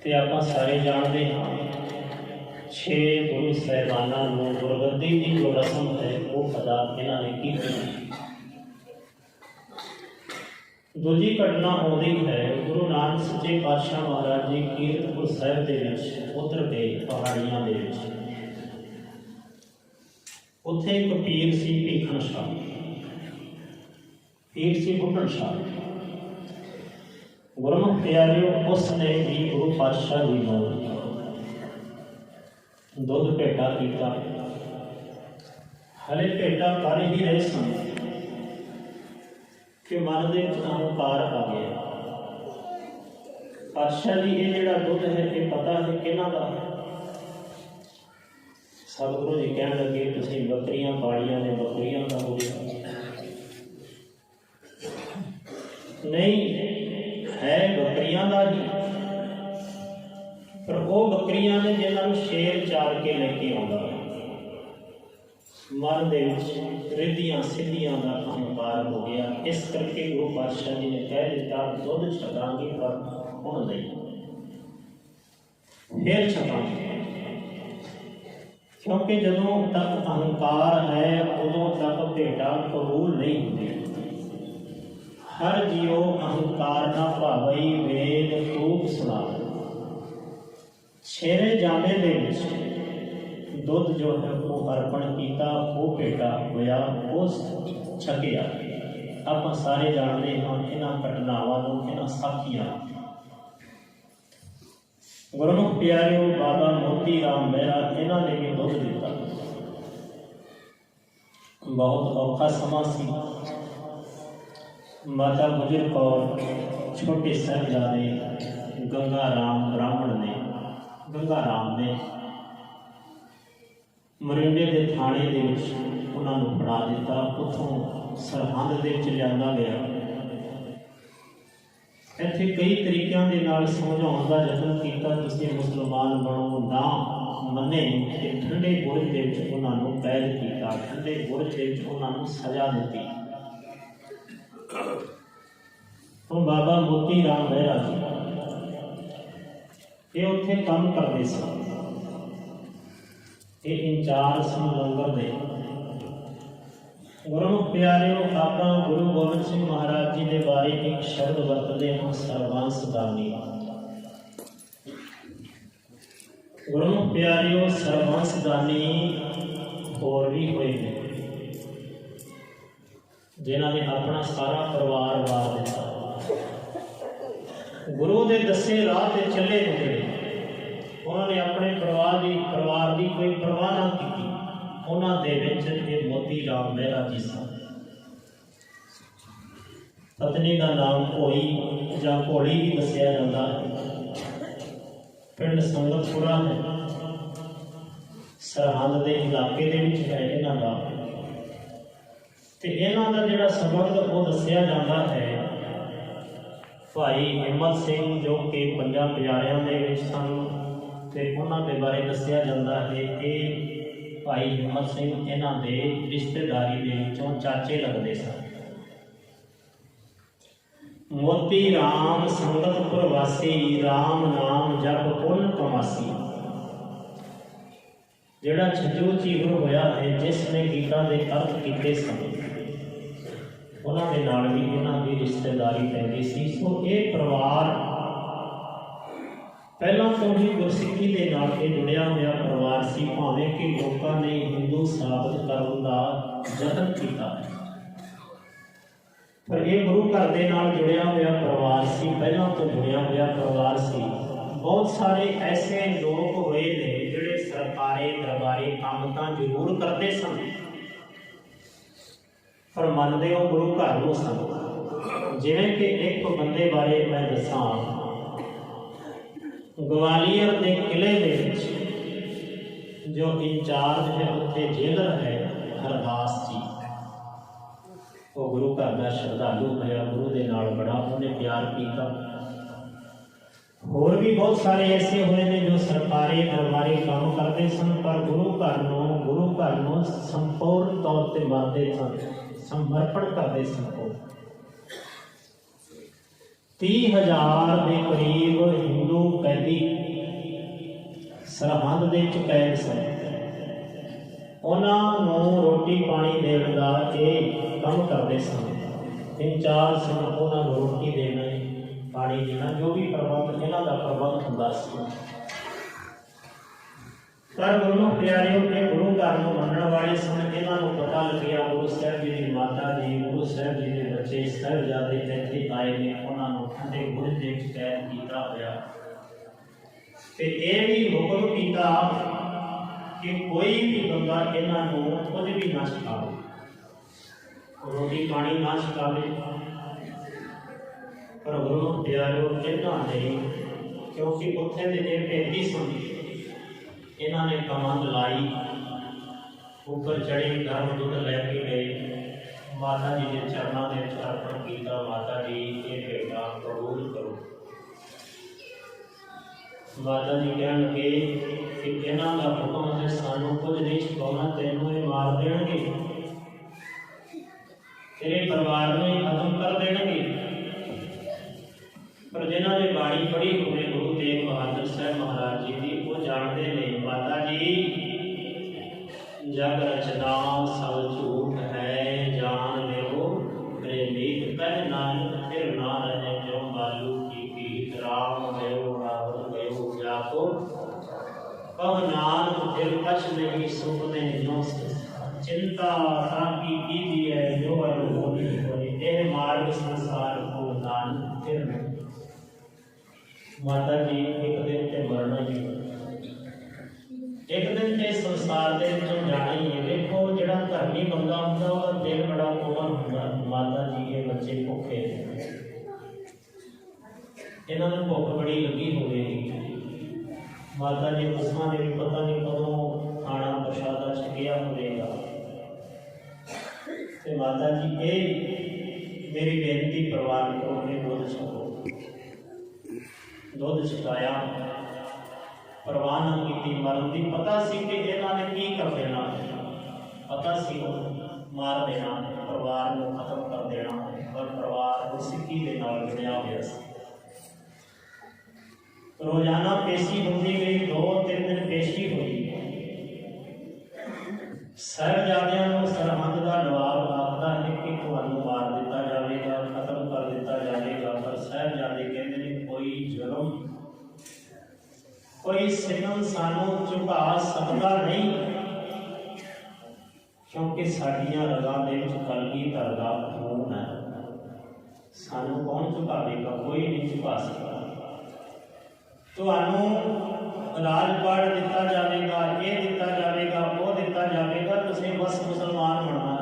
ते आपां सारे जानते हाँ 6 गुरु ਸਾਹਿਬਾਨਾਂ ਨੂੰ ਗੁਰਗੱਦੀ ਦੀ ਜੋ ਰਸਮ ਹੈ ਉਹ ਅਦਾ ਇਹਨਾਂ ਨੇ ਕੀਤੀ। ਦੂਜੀ ਘਟਨਾ ਆਉਂਦੀ ਹੈ, ਗੁਰੂ ਨਾਨਕ ਸੱਚੇ ਪਾਤਸ਼ਾਹ ਮਹਾਰਾਜ ਜੀ ਕੀਰਤਪੁਰ ਸਾਹਿਬ ਦੇ ਵਿੱਚ ਉਤਰ ਗਏ ਪਹਾੜੀਆਂ ਦੇ ਵਿੱਚ। ਉੱਥੇ ਇੱਕ ਪੀਰ ਸੀ ਭੀਖਣ ਸ਼ਾਹ, ਪੀਰ ਸੀ ਬੁੱਢਣ ਸ਼ਾਹ। ਗੁਰਮੁਖ ਪਿਆਰਿਓ, ਉਸਨੇ ਵੀ ਗੁਰੂ ਪਾਤਸ਼ਾਹ ਜੀ ਨੂੰ ਦੁੱਧ ਭੇਟਾ ਕੀਤਾ। ਹਲੇ ਭੇਟਾ ਕਰ ਹੀ ਰਹੇ ਸਨ ਕਿ ਮਨ ਦੇ ਵਿੱਚ ਅਹੰਕਾਰ ਆ ਗਿਆ। ਪਾਤਸ਼ਾਹ ਜੀ, ਇਹ ਜਿਹੜਾ ਦੁੱਧ ਹੈ ਇਹ ਪਤਾ ਹੈ ਕਿਹਨਾਂ ਦਾ? ਸਤਿਗੁਰੂ ਜੀ ਕਹਿਣ ਲੱਗੇ, ਤੁਸੀਂ ਬੱਕਰੀਆਂ ਪਾਲੀਆਂ ਨੇ, ਬੱਕਰੀਆਂ ਦਾ ਹੋ ਗਿਆ। ਨਹੀਂ, ਹੈ ਬੱਕਰੀਆਂ ਦਾ ਹੀ, ਪਰ ਉਹ ਬੱਕਰੀਆਂ ਨੇ ਜਿਨ੍ਹਾਂ ਨੂੰ ਸ਼ੇਰ ਚਾਰ ਕੇ ਲੈ ਕੇ ਆਉਂਦਾ। ਮਨ ਦੇ ਵਿੱਚ ਰਿੱਧੀਆਂ ਸਿੱਧੀਆਂ ਦਾ ਅਹੰਕਾਰ ਹੋ ਗਿਆ। ਇਸ ਕਰਕੇ ਗੁਰੂ ਪਾਤਸ਼ਾਹ ਜੀ ਨੇ ਕਹਿ ਦਿੱਤਾ, ਦੁੱਧ ਛਕਾਂਗੇ ਪਰ ਹੁਣ ਨਹੀਂ, ਫਿਰ ਛਕਾਂਗੇ। ਕਿਉਂਕਿ ਜਦੋਂ ਤੱਕ ਅਹੰਕਾਰ ਹੈ ਉਦੋਂ ਤੱਕ ਭੇਟਾ ਕਬੂਲ ਨਹੀਂ ਹੁੰਦੀ। ਹਰ ਜੀਓ ਅਹੰਕਾਰ ਨਾ ਭਾਵਈ ਵੇਦ ਤੂਕ ਸੁਣਾਵੇ। ਛੇਰੇ ਜਾਮੇ ਦੇ ਵਿੱਚ ਦੁੱਧ ਜੋ ਹੈ ਉਹ ਅਰਪਣ ਕੀਤਾ, ਉਹ ਭੇਟਾ ਹੋਇਆ, ਉਹ ਛਕਿਆ। ਆਪਾਂ ਸਾਰੇ ਜਾਣਦੇ ਹਾਂ ਇਹਨਾਂ ਘਟਨਾਵਾਂ ਨੂੰ, ਇਹਨਾਂ ਸਾਖੀਆਂ। ਗੁਰਮੁਖ ਪਿਆਰਿਓ, ਬਾਬਾ ਮੋਤੀ ਰਾਮ ਮਹਿਰਾ ਇਹਨਾਂ ਨੇ ਵੀ ਦੁੱਧ ਦਿੱਤਾ। ਬਹੁਤ ਔਖਾ ਸਮਾਂ ਸੀ। ਮਾਤਾ ਗੁਜਰ ਕੌਰ, ਛੋਟੇ ਸਾਹਿਬਜ਼ਾਦੇ ਗੰਗਾ ਰਾਮ ਬ੍ਰਾਹਮਣ ਨੇ, ਗੰਗਾ ਰਾਮ ਨੇ ਮਰਿੰਡੇ ਦੇ ਥਾਣੇ ਦੇ ਵਿੱਚ ਉਹਨਾਂ ਨੂੰ ਫੜਾ ਦਿੱਤਾ। ਉੱਥੋਂ ਸਰਹੰਦ ਦੇ ਵਿੱਚ ਲਿਆਂਦਾ ਗਿਆ। ਇੱਥੇ ਕਈ ਤਰੀਕਿਆਂ ਦੇ ਨਾਲ ਸਮਝਾਉਣ ਦਾ ਯਤਨ ਕੀਤਾ, ਤੁਸੀਂ ਮੁਸਲਮਾਨ ਬਣੋ, ਨਾ ਮੰਨੇ ਤੇ ਠੰਡੇ ਬੁਰਜ ਦੇ ਵਿੱਚ ਉਹਨਾਂ ਨੂੰ ਕੈਦ ਕੀਤਾ। ਠੰਡੇ ਬੁਰਜ ਦੇ ਵਿੱਚ ਉਹਨਾਂ ਨੂੰ ਸਜ਼ਾ ਦਿੱਤੀ। ਹੁਣ ਬਾਬਾ ਮੋਤੀ ਰਾਮ ਮਹਿਰਾ ਜੀ ਇਹ ਉੱਥੇ ਕੰਮ ਕਰਦੇ ਸਨ। ਇਹ ਇੰਚਾਰਜ ਸਨ ਲੰਗਰ ਦੇ। ਗੁਰਮੁਖ ਪਿਆਰਿਓ, ਆਪਾਂ ਗੁਰੂ ਗੋਬਿੰਦ ਸਿੰਘ ਮਹਾਰਾਜ ਜੀ ਦੇ ਬਾਰੇ ਇੱਕ ਸ਼ਬਦ ਵਰਤਦੇ ਹਾਂ, ਸਰਬੰਸ ਦਾਨੀ। ਗੁਰਮੁਖ ਪਿਆਰਿਓ, ਸਰਬੰਸ ਦਾਨੀ ਹੋਰ ਵੀ ਹੋਏ ਨੇ ਜਿਨ੍ਹਾਂ ਨੇ ਆਪਣਾ ਸਾਰਾ ਪਰਿਵਾਰ ਵਾਰ ਦਿੱਤਾ। ਗੁਰੂ ਦੇ ਦੱਸੇ ਰਾਹ ਤੇ ਚੱਲੇ ਨਿਕਲੇ। ਉਹਨਾਂ ਨੇ ਆਪਣੇ ਪਰਿਵਾਰ ਦੀ ਕੋਈ ਪਰਵਾਹ ਨਾ ਕੀਤੀ। ਉਹਨਾਂ ਦੇ ਵਿੱਚ ਇਹ ਮੋਤੀ ਰਾਮ ਮਹਿਰਾ ਜੀ ਸਨ। ਪਤਨੀ ਦਾ ਨਾਮ ਭੋਈ ਜਾਂ ਭੋਲੀ ਵੀ ਦੱਸਿਆ ਜਾਂਦਾ ਹੈ। ਪਿੰਡ ਸੰਗਤਪੁਰਾ ਹੈ, ਸਰਹੰਦ ਦੇ ਇਲਾਕੇ ਦੇ ਵਿੱਚ ਹੈ ਇਹਨਾਂ ਦਾ। ਤੇ ਇਹਨਾਂ ਦਾ ਜਿਹੜਾ ਸੰਬੰਧ ਉਹ ਦੱਸਿਆ ਜਾਂਦਾ ਹੈ ਭਾਈ ਹਿੰਮਤ ਸਿੰਘ, ਜੋ ਕਿ ਪੰਜਾਂ ਪਿਆਰਿਆਂ ਦੇ ਵਿੱਚ ਸਨ। ਤੇ ਉਹਨਾਂ ਦੇ ਬਾਰੇ ਦੱਸਿਆ ਜਾਂਦਾ ਹੈ ਕਿ ਭਾਈ ਹਿੰਮਤ ਸਿੰਘ ਇਹਨਾਂ ਦੇ ਰਿਸ਼ਤੇਦਾਰੀ ਦੇ ਵਿੱਚੋਂ ਚਾਚੇ ਲੱਗਦੇ ਸਨ। ਮੋਤੀ ਰਾਮ ਸੰਗਤਪੁਰ ਵਾਸੀ, ਰਾਮ ਨਾਮ ਜਪ ਪੁੰਨ ਕਮਾਸੀ। ਜਿਹੜਾ ਛੱਜੂ ਚੀਵਰ ਹੋਇਆ ਹੈ, ਜਿਸ ਨੇ ਗੀਤਾ ਦੇ ਅਰਥ ਕੀਤੇ ਸਨ, ਉਹਨਾਂ ਦੇ ਨਾਲ ਵੀ ਇਹਨਾਂ ਦੀ ਰਿਸ਼ਤੇਦਾਰੀ ਪੈਂਦੀ ਸੀ। ਸੋ ਇਹ ਪਰਿਵਾਰ ਪਹਿਲਾਂ ਤੋਂ ਹੀ ਗੁਰਸਿੱਖੀ ਦੇ ਨਾਲ ਇਹ ਜੁੜਿਆ ਹੋਇਆ ਪਰਿਵਾਰ ਸੀ। ਭਾਵੇਂ ਕਿ ਲੋਕਾਂ ਨੇ ਹਿੰਦੂ ਸਾਬਤ ਕਰਨ ਦਾ ਯਤਨ ਕੀਤਾ, ਪਰ ਇਹ ਗੁਰੂ ਘਰ ਦੇ ਨਾਲ ਜੁੜਿਆ ਹੋਇਆ ਪਰਿਵਾਰ ਸੀ, ਪਹਿਲਾਂ ਤੋਂ ਜੁੜਿਆ ਹੋਇਆ ਪਰਿਵਾਰ ਸੀ। ਬਹੁਤ ਸਾਰੇ ਐਸੇ ਲੋਕ ਹੋਏ ਨੇ ਜਿਹੜੇ ਸਰਕਾਰੀ ਦਰਬਾਰੀ ਕੰਮ ਤਾਂ ਜ਼ਰੂਰ ਕਰਦੇ ਸਨ, ਪਰ ਮੰਨਦੇ ਉਹ ਗੁਰੂ ਘਰ ਨੂੰ ਸਨ। ਜਿਵੇਂ ਕਿ ਇੱਕ ਬੰਦੇ ਬਾਰੇ ਮੈਂ ਦੱਸਾਂ, ਗਵਾਲੀਅਰ ਦੇ ਕਿਲੇ ਦੇ ਵਿੱਚ ਜੋ ਇੰਚਾਰਜ ਹੈ, ਉੱਥੇ ਜੇਲਰ ਹੈ ਹਰਦਾਸ ਜੀ। ਉਹ ਗੁਰੂ ਘਰ ਦਾ ਸ਼ਰਧਾਲੂ ਹੋਇਆ, ਗੁਰੂ ਦੇ ਨਾਲ ਬੜਾ ਉਹਨੇ ਪਿਆਰ ਕੀਤਾ। ਹੋਰ ਵੀ ਬਹੁਤ ਸਾਰੇ ਐਸੇ ਹੋਏ ਨੇ ਜੋ ਸਰਕਾਰੀ ਦਰਬਾਰੀ ਕੰਮ ਕਰਦੇ ਸਨ, ਪਰ ਗੁਰੂ ਘਰ ਨੂੰ ਸੰਪੂਰਨ ਤੌਰ ਤੇ ਮੰਨਦੇ ਸਨ, ਸਮਰਪਣ ਕਰਦੇ ਸਨ। 30,000 ਦੇ ਕਰੀਬ ਹਿੰਦੂ ਕੈਦੀ ਸਰਹੰਦ ਦੇ ਵਿੱਚ ਕੈਦ ਸਨ। ਉਹਨਾਂ ਨੂੰ ਰੋਟੀ ਪਾਣੀ ਦੇਣ ਦਾ ਇਹ ਕੰਮ ਕਰਦੇ ਸਨ। ਇੰਚਾਰਜ ਸਨ, ਉਹਨਾਂ ਨੂੰ ਰੋਟੀ ਦੇਣਾ, ਪਾਣੀ ਦੇਣਾ, ਜੋ ਵੀ ਪ੍ਰਬੰਧ ਇਹਨਾਂ ਦਾ ਪ੍ਰਬੰਧ ਹੁੰਦਾ ਸੀ। ਪਰ ਗੁਰੂ ਪਿਆਰਿਓ ਕੇ ਗੁਰੂ ਘਰ ਨੂੰ ਮੰਨਣ ਵਾਲੇ ਸਨ। ਇਹਨਾਂ ਨੂੰ ਪਤਾ ਲੱਗਿਆ ਗੁਰੂ ਸਾਹਿਬ ਜੀ ਦੀ ਮਾਤਾ ਜੀ, ਗੁਰੂ ਸਾਹਿਬ ਜੀ ਦੇ ਬੱਚੇ ਸਾਹਿਬਜ਼ਾਦੇ ਇੱਥੇ ਆਏ ਨੇ, ਉਹਨਾਂ ਨੂੰ ਠੰਡੇ ਬੁਰਜ ਦੇ ਵਿੱਚ ਕੈਦ ਕੀਤਾ ਹੋਇਆ। ਤੇ ਇਹ ਵੀ ਹੁਕਮ ਕੀਤਾ ਕਿ ਕੋਈ ਵੀ ਬੰਦਾ ਇਹਨਾਂ ਨੂੰ ਕੁਝ ਵੀ ਨਾ ਛਕਾਵੇ, ਰੋਟੀ ਪਾਣੀ ਨਾ ਛਕਾਵੇ। ਪਰ ਗੁਰੂ ਪਿਆਰਿਓ ਇਹਨਾਂ ਨੇ, ਕਿਉਂਕਿ ਉੱਥੇ ਦੇ ਇਹ ਭੇਦੀ ਸਨ, ਇਹਨਾਂ ਨੇ ਕਮਾਂਡ ਲਾਈ, ਉੱਪਰ ਚੜ੍ਹੇ, ਗਰਮ ਦੁੱਧ ਲੈ ਕੇ ਗਏ, ਮਾਤਾ ਜੀ ਦੇ ਚਰਨਾਂ ਦੇ ਵਿੱਚ ਅਰਪਣ ਕੀਤਾ। ਮਾਤਾ ਜੀ ਇਹ ਭੇਟਾਂ ਕਬੂਲ ਕਰੋ। ਮਾਤਾ ਜੀ ਕਹਿਣ ਲੱਗੇ ਕਿ ਇਹਨਾਂ ਦਾ ਹੁਕਮ ਹੈ, ਸਾਨੂੰ ਕੁਝ ਨਹੀਂ ਛਕਾਉਣਾ, ਤੈਨੂੰ ਇਹ ਮਾਰ ਦੇਣਗੇ, ਤੇਰੇ ਪਰਿਵਾਰ ਨੂੰ ਹੀ ਖਤਮ ਕਰ ਦੇਣਗੇ। ਪਰ ਜਿਨ੍ਹਾਂ ਨੇ ਬਾਣੀ ਪੜ੍ਹੀ ਹੋਵੇ ਗੁਰੂ ਤੇਗ ਬਹਾਦਰ ਸਾਹਿਬ ਮਹਾਰਾਜ ਜੀ ਦੀ, ਉਹ ਜਾਣਦੇ ਨੇ ਮਾਤਾ ਜੀ ਜਗ ਰਚਨਾ ਸਭ ਝੂਠ ਹੈ, ਜਾਨ ਲਿਓ ਪ੍ਰੇਮੀਤ ਕਹਿ ਨਾਨਕ ਫਿਰ ਨਾ ਰਹੇ ਜੋ ਬਾਲੂ ਕੀ ਗੀਤ। ਰਾਮ ਲਿਓ ਰਾਵਣ ਗਇਓ ਜਾਕੋ ਕਹ ਨਾਨਕ ਫਿਰ ਕਛ ਨਹੀਂ ਸੁਪਨੇ ਜੋ चिंता ताकि कीजिए जो होनी होनी यह मार्ग संसार को नानक फिर माता जी एक दिन ते मरना ही, एक दिन ते संसार के जाना ही है। देखो जिहड़ा धर्मी बंदा होंदा ओहदा दिल बड़ा कोमल होंदा। माता जी के बच्चे भुखे, इन्हां नूं भुख बड़ी लगी होवेगी। माता जी पशुआं ने भी पता नहीं कदों खाना प्रशादा छकिया होवेगा। ते माता जी ये मेरी बेनती प्रवान करो, मैं दुध छको। दुध छकाया, प्रवान की मरण की पता सी कि इन्होंने की कर देना, पता सी मार देना, परिवार को खत्म कर देना, पर परिवार सिक्की के नाल जुड़िया हुआ। रोजाना पेशी होती गई, 2-3 दिन पेशी हुई। साहिबजादियां नूं सरहंद दा नवाब आखदा है कि तुहानूं मार दिता जाएगा, खत्म कर दिता जाएगा। पर साहिबजादे कहते हैं कोई जुर्म, कोई सितम सानूं झुका सकदा नहीं, क्योंकि साडियां रगां दे विच कलगीधर दा खून है। सानूं कौन झुकावेगा? कोई नहीं झुका सकदा। तुहानूं राजपाट दिता जाएगा, ये दिता जाएगा, वो दिता जाएगा, तुसीं बस मुसलमान बनना।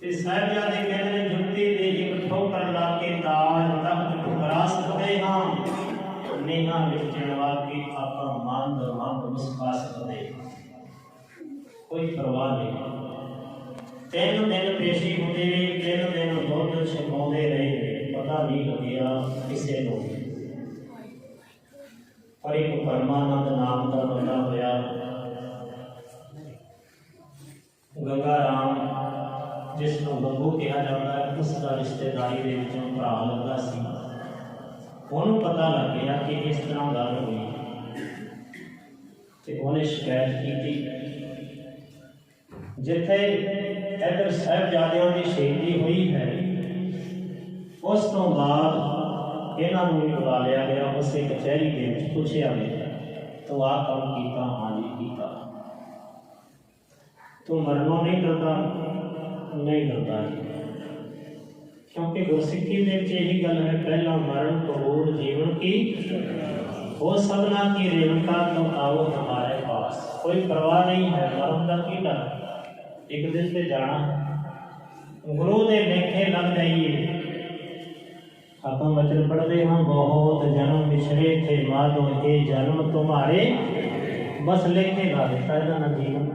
ते साहिबजादे कहते हैं जुत्ती दे एक ठोकर ला के ताज तख्त ठुकरा सकते हां, नेहा विच चढ़वा के आपां मंद मंद मुस्का सकते, कोई परवाह नहीं। 3 दिन पेशी होते रहे, 3 दिन दुध छकाउंदे रहे, पता नहीं लगिया किसी को। पर एक परमानंद नाम का बंदा होया, गंगा राम जिसनों गंगू कहा जाता है, उसका रिश्तेदारी के विचों भरा लगा सी। उन्होंने पता लग गया कि इस तरह गल हुई, तो उन्हें शिकायत की। जिथे इधर साहिबजादियों की शहीदी हुई है, उस तो बाद इन्हों भी बुला लिया गया। उसे कचहरी के पूछा गया तो आ काम किया? हाँ जी किया। तो मरणों नहीं डरता? नहीं डरता, क्योंकि गुरसिक्खी में यही गल है, पहला मरण कबूल जीवन की, हो सबना की रेणुका तो आओ हमारे पास। कोई परवाह नहीं है मरण का की डर, एक दिन से जाना। गुरु के लेखे लग जाइए। आप वचन पढ़ते हैं, बहुत जन्म बिछड़े थे मानो ये जन्म तुम्हारे, बस लेखे ला देता है ना जीवन।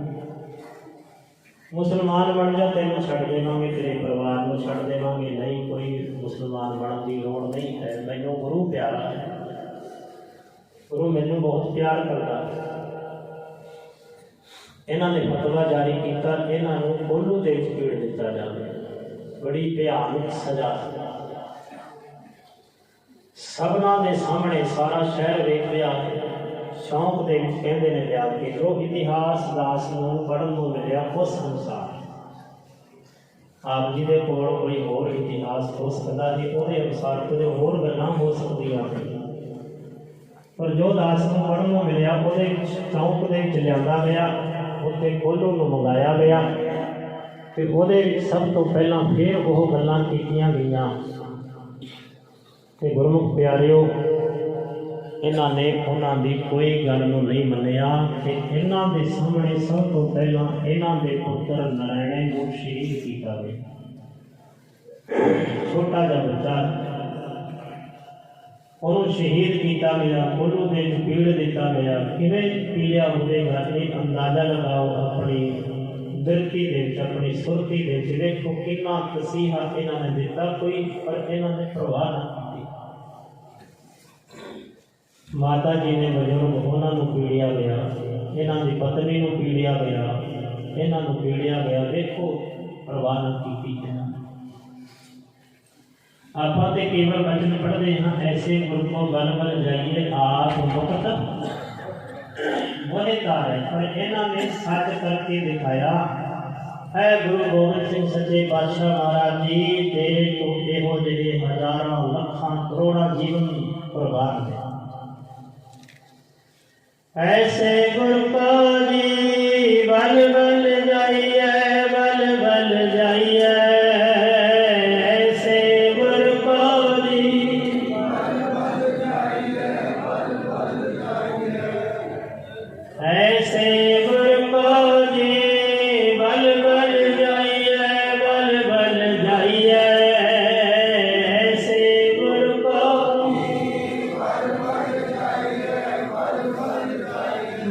मुसलमान बन जा, तेन छड़ देवांगे, तेरे परिवार को छड़ देवांगे, नहीं कोई मुसलमान बनने की लोड़ नहीं है। मैनू गुरु प्यारा है, गुरु मैनू बहुत प्यार करता है। इन्होंने फतवा जारी किया, इन्हों कोल्लू के पीड़ दिता जाए, बड़ी भयानक सजा। ਸਭਨਾਂ ਦੇ ਸਾਹਮਣੇ ਸਾਰਾ ਸ਼ਹਿਰ ਵੇਖ ਰਿਹਾ। ਸ਼ੌਂਕ ਦੇ ਵਿੱਚ ਕਹਿੰਦੇ ਨੇ ਲਿਆ ਕੇ ਜੋ ਇਤਿਹਾਸ ਦਾਸ ਨੂੰ ਪੜ੍ਹਨ ਨੂੰ ਮਿਲਿਆ ਉਸ ਅਨੁਸਾਰ ਆਪ ਜੀ ਦੇ ਕੋਲ ਕੋਈ ਹੋਰ ਇਤਿਹਾਸ ਹੋ ਸਕਦਾ ਹੈ, ਉਹਦੇ ਅਨੁਸਾਰ ਕੁਝ ਹੋਰ ਗੱਲਾਂ ਹੋ ਸਕਦੀਆਂ ਹਨ। ਪਰ ਜੋ ਦਾਸ ਨੂੰ ਪੜ੍ਹਨ ਨੂੰ ਮਿਲਿਆ ਉਹਦੇ ਵਿੱਚ ਚੌਂਕ ਦੇ ਵਿੱਚ ਲਿਆਂਦਾ ਗਿਆ, ਉੱਥੇ ਖੋਲ੍ਹਣ ਨੂੰ ਮੰਗਾਇਆ ਗਿਆ ਅਤੇ ਉਹਦੇ ਵਿੱਚ ਸਭ ਤੋਂ ਪਹਿਲਾਂ ਫਿਰ ਉਹ ਗੱਲਾਂ ਕੀਤੀਆਂ ਗਈਆਂ। ਅਤੇ ਗੁਰਮੁਖ ਪਿਆਰਿਓ, ਇਹਨਾਂ ਨੇ ਉਹਨਾਂ ਦੀ ਕੋਈ ਗੱਲ ਨੂੰ ਨਹੀਂ ਮੰਨਿਆ ਕਿ ਇਹਨਾਂ ਦੇ ਸਾਹਮਣੇ ਸਭ ਤੋਂ ਪਹਿਲਾਂ ਇਹਨਾਂ ਦੇ ਪੁੱਤਰ ਨਰਾਇਣ ਨੂੰ ਸ਼ਹੀਦ ਕੀਤਾ ਗਿਆ। ਛੋਟਾ ਜਿਹਾ ਬੱਚਾ, ਉਹਨੂੰ ਸ਼ਹੀਦ ਕੀਤਾ ਗਿਆ, ਉਹਨੂੰ ਦੇ ਵਿੱਚ ਪੀੜ ਦਿੱਤਾ ਗਿਆ। ਕਿਵੇਂ ਪੀੜਿਆ ਹੋਵੇਗਾ ਇਹ ਅੰਦਾਜ਼ਾ ਲਗਾਓ ਆਪਣੀ ਦਿਲਕੀ ਦੇ ਵਿੱਚ, ਆਪਣੀ ਸੁਰਤੀ ਦੇ ਵਿੱਚ। ਦੇਖੋ ਕਿੰਨਾ ਤਸੀਹਾ ਇਹਨਾਂ ਨੇ ਦਿੱਤਾ, ਕੋਈ ਪਰ ਇਹਨਾਂ ਨੇ ਪ੍ਰਵਾਹ ਨਾ ਕੀਤੀ। ਮਾਤਾ ਜੀ ਨੇ ਬਜ਼ੁਰਗ, ਉਹਨਾਂ ਨੂੰ ਪੀੜਿਆ ਗਿਆ, ਇਹਨਾਂ ਦੀ ਪਤਨੀ ਨੂੰ ਪੀੜਿਆ ਗਿਆ, ਇਹਨਾਂ ਨੂੰ ਪੀੜਿਆ ਗਿਆ। ਦੇਖੋ ਪ੍ਰਵਾਹ ਨਾ ਕੀਤੀ ਇਹਨਾਂ ਨੇ। ਆਪਾਂ ਤੇ ਕੇਵਲ ਵਚਨ ਪੜ੍ਹਦੇ ਹਾਂ, ਐਸੇ ਗੁਰੂ ਕੋ ਬਲ ਬਲ ਜਾਈਏ ਆਪ ਮੁਕਤ ਮੋਹਿਤਾਰ ਹੈ। ਪਰ ਇਹਨਾਂ ਨੇ ਸੱਚ ਕਰਕੇ ਦਿਖਾਇਆ ਹੈ। ਗੁਰੂ ਗੋਬਿੰਦ ਸਿੰਘ ਸੱਚੇ ਪਾਤਸ਼ਾਹ ਮਹਾਰਾਜ ਜੀ ਦੇ ਤੋਂ ਇਹੋ ਜਿਹੇ ਹਜ਼ਾਰਾਂ ਲੱਖਾਂ ਕਰੋੜਾਂ ਜੀਵਨ ਕੁਰਬਾਨ ਨੇ। ऐसे गुर को जी बल बल जाइए, बल बल जाइए। ऐसे गुर को जी बल बल जाइए, बल बल जाइए। ऐसे गुर को जी बल बल जाइए, बल बल जाइए। ऐसे गुर को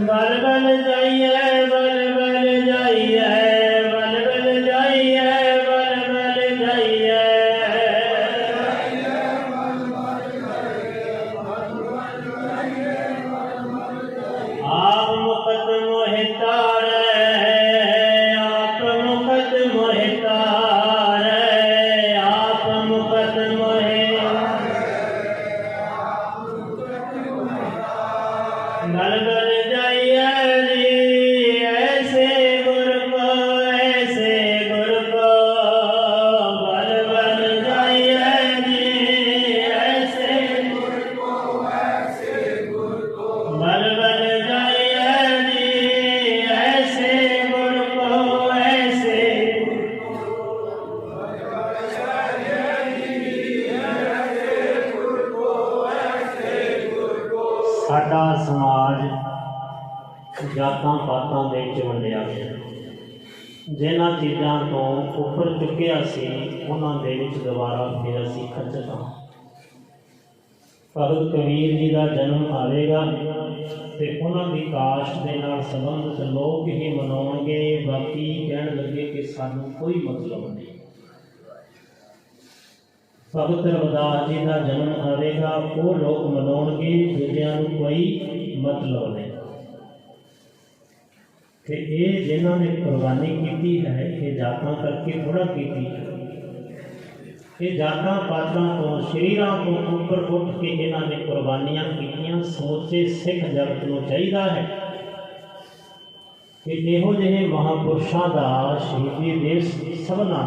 बल बल जाइए, बल बल जाइए, बल बल जाइए, बल बल जाइए। आप मुकत मोहितार, आप मुकत मोहितार, आप मुकत मोहितार। बल बल जाइए जी, ऐसे गुर को, ऐसे गुर को। बल बल जाइए जी, ऐसे गुर को, ऐसे गुर को। बल बल जाइए जी, ऐसे गुर को, ऐसे ਸਾਡਾ ਸਮਾਜ ਜਾਤਾਂ ਪਾਤਾਂ ਦੇ ਵਿੱਚ ਵੰਡਿਆ ਗਿਆ। ਜਿਨ੍ਹਾਂ ਚੀਜ਼ਾਂ ਤੋਂ ਉੱਪਰ ਚੁੱਕਿਆ ਸੀ ਉਹਨਾਂ ਦੇ ਵਿੱਚ ਦੁਬਾਰਾ ਫਿਰ ਅਸੀਂ ਖੱਚਤ ਹਾਂ। ਭਗਤ ਕਬੀਰ ਜੀ ਦਾ ਜਨਮ ਆਵੇਗਾ ਅਤੇ ਉਹਨਾਂ ਦੀ ਕਾਸ਼ਟ ਦੇ ਨਾਲ ਸੰਬੰਧਿਤ ਲੋਕ ਹੀ ਮਨਾਉਣਗੇ, ਬਾਕੀ ਕਹਿਣ ਲੱਗੇ ਕਿ ਸਾਨੂੰ ਕੋਈ ਮਤਲਬ ਨਹੀਂ। ਭਗਤ ਰਵਿਦਾਸ ਜੀ ਦਾ ਜਨਮ ਆਵੇਗਾ, ਉਹ ਲੋਕ ਮਨਾਉਣਗੇ, ਦੂਜਿਆਂ ਨੂੰ ਕੋਈ ਮਤਲਬ ਨਹੀਂ। ਤੇ ਇਹ ਜਿਨ੍ਹਾਂ ਨੇ ਕੁਰਬਾਨੀ ਕੀਤੀ ਹੈ, ਇਹ ਜਾਤਾਂ ਕਰਕੇ ਥੋੜ੍ਹਾ ਕੀਤੀ ਹੈ। ਇਹ ਜਾਤਾਂ ਪਾਤਾਂ ਤੋਂ, ਸਰੀਰਾਂ ਤੋਂ ਉੱਪਰ ਉੱਠ ਕੇ ਇਹਨਾਂ ਨੇ ਕੁਰਬਾਨੀਆਂ ਕੀਤੀਆਂ। ਸਮੁੱਚੇ ਸਿੱਖ ਜਗਤ ਨੂੰ ਚਾਹੀਦਾ ਹੈ ਕਿ ਇਹੋ ਜਿਹੇ ਮਹਾਂਪੁਰਸ਼ਾਂ ਦਾ ਸ਼ਹੀਦੀ ਦਿਵਸ ਸਭਨਾਂ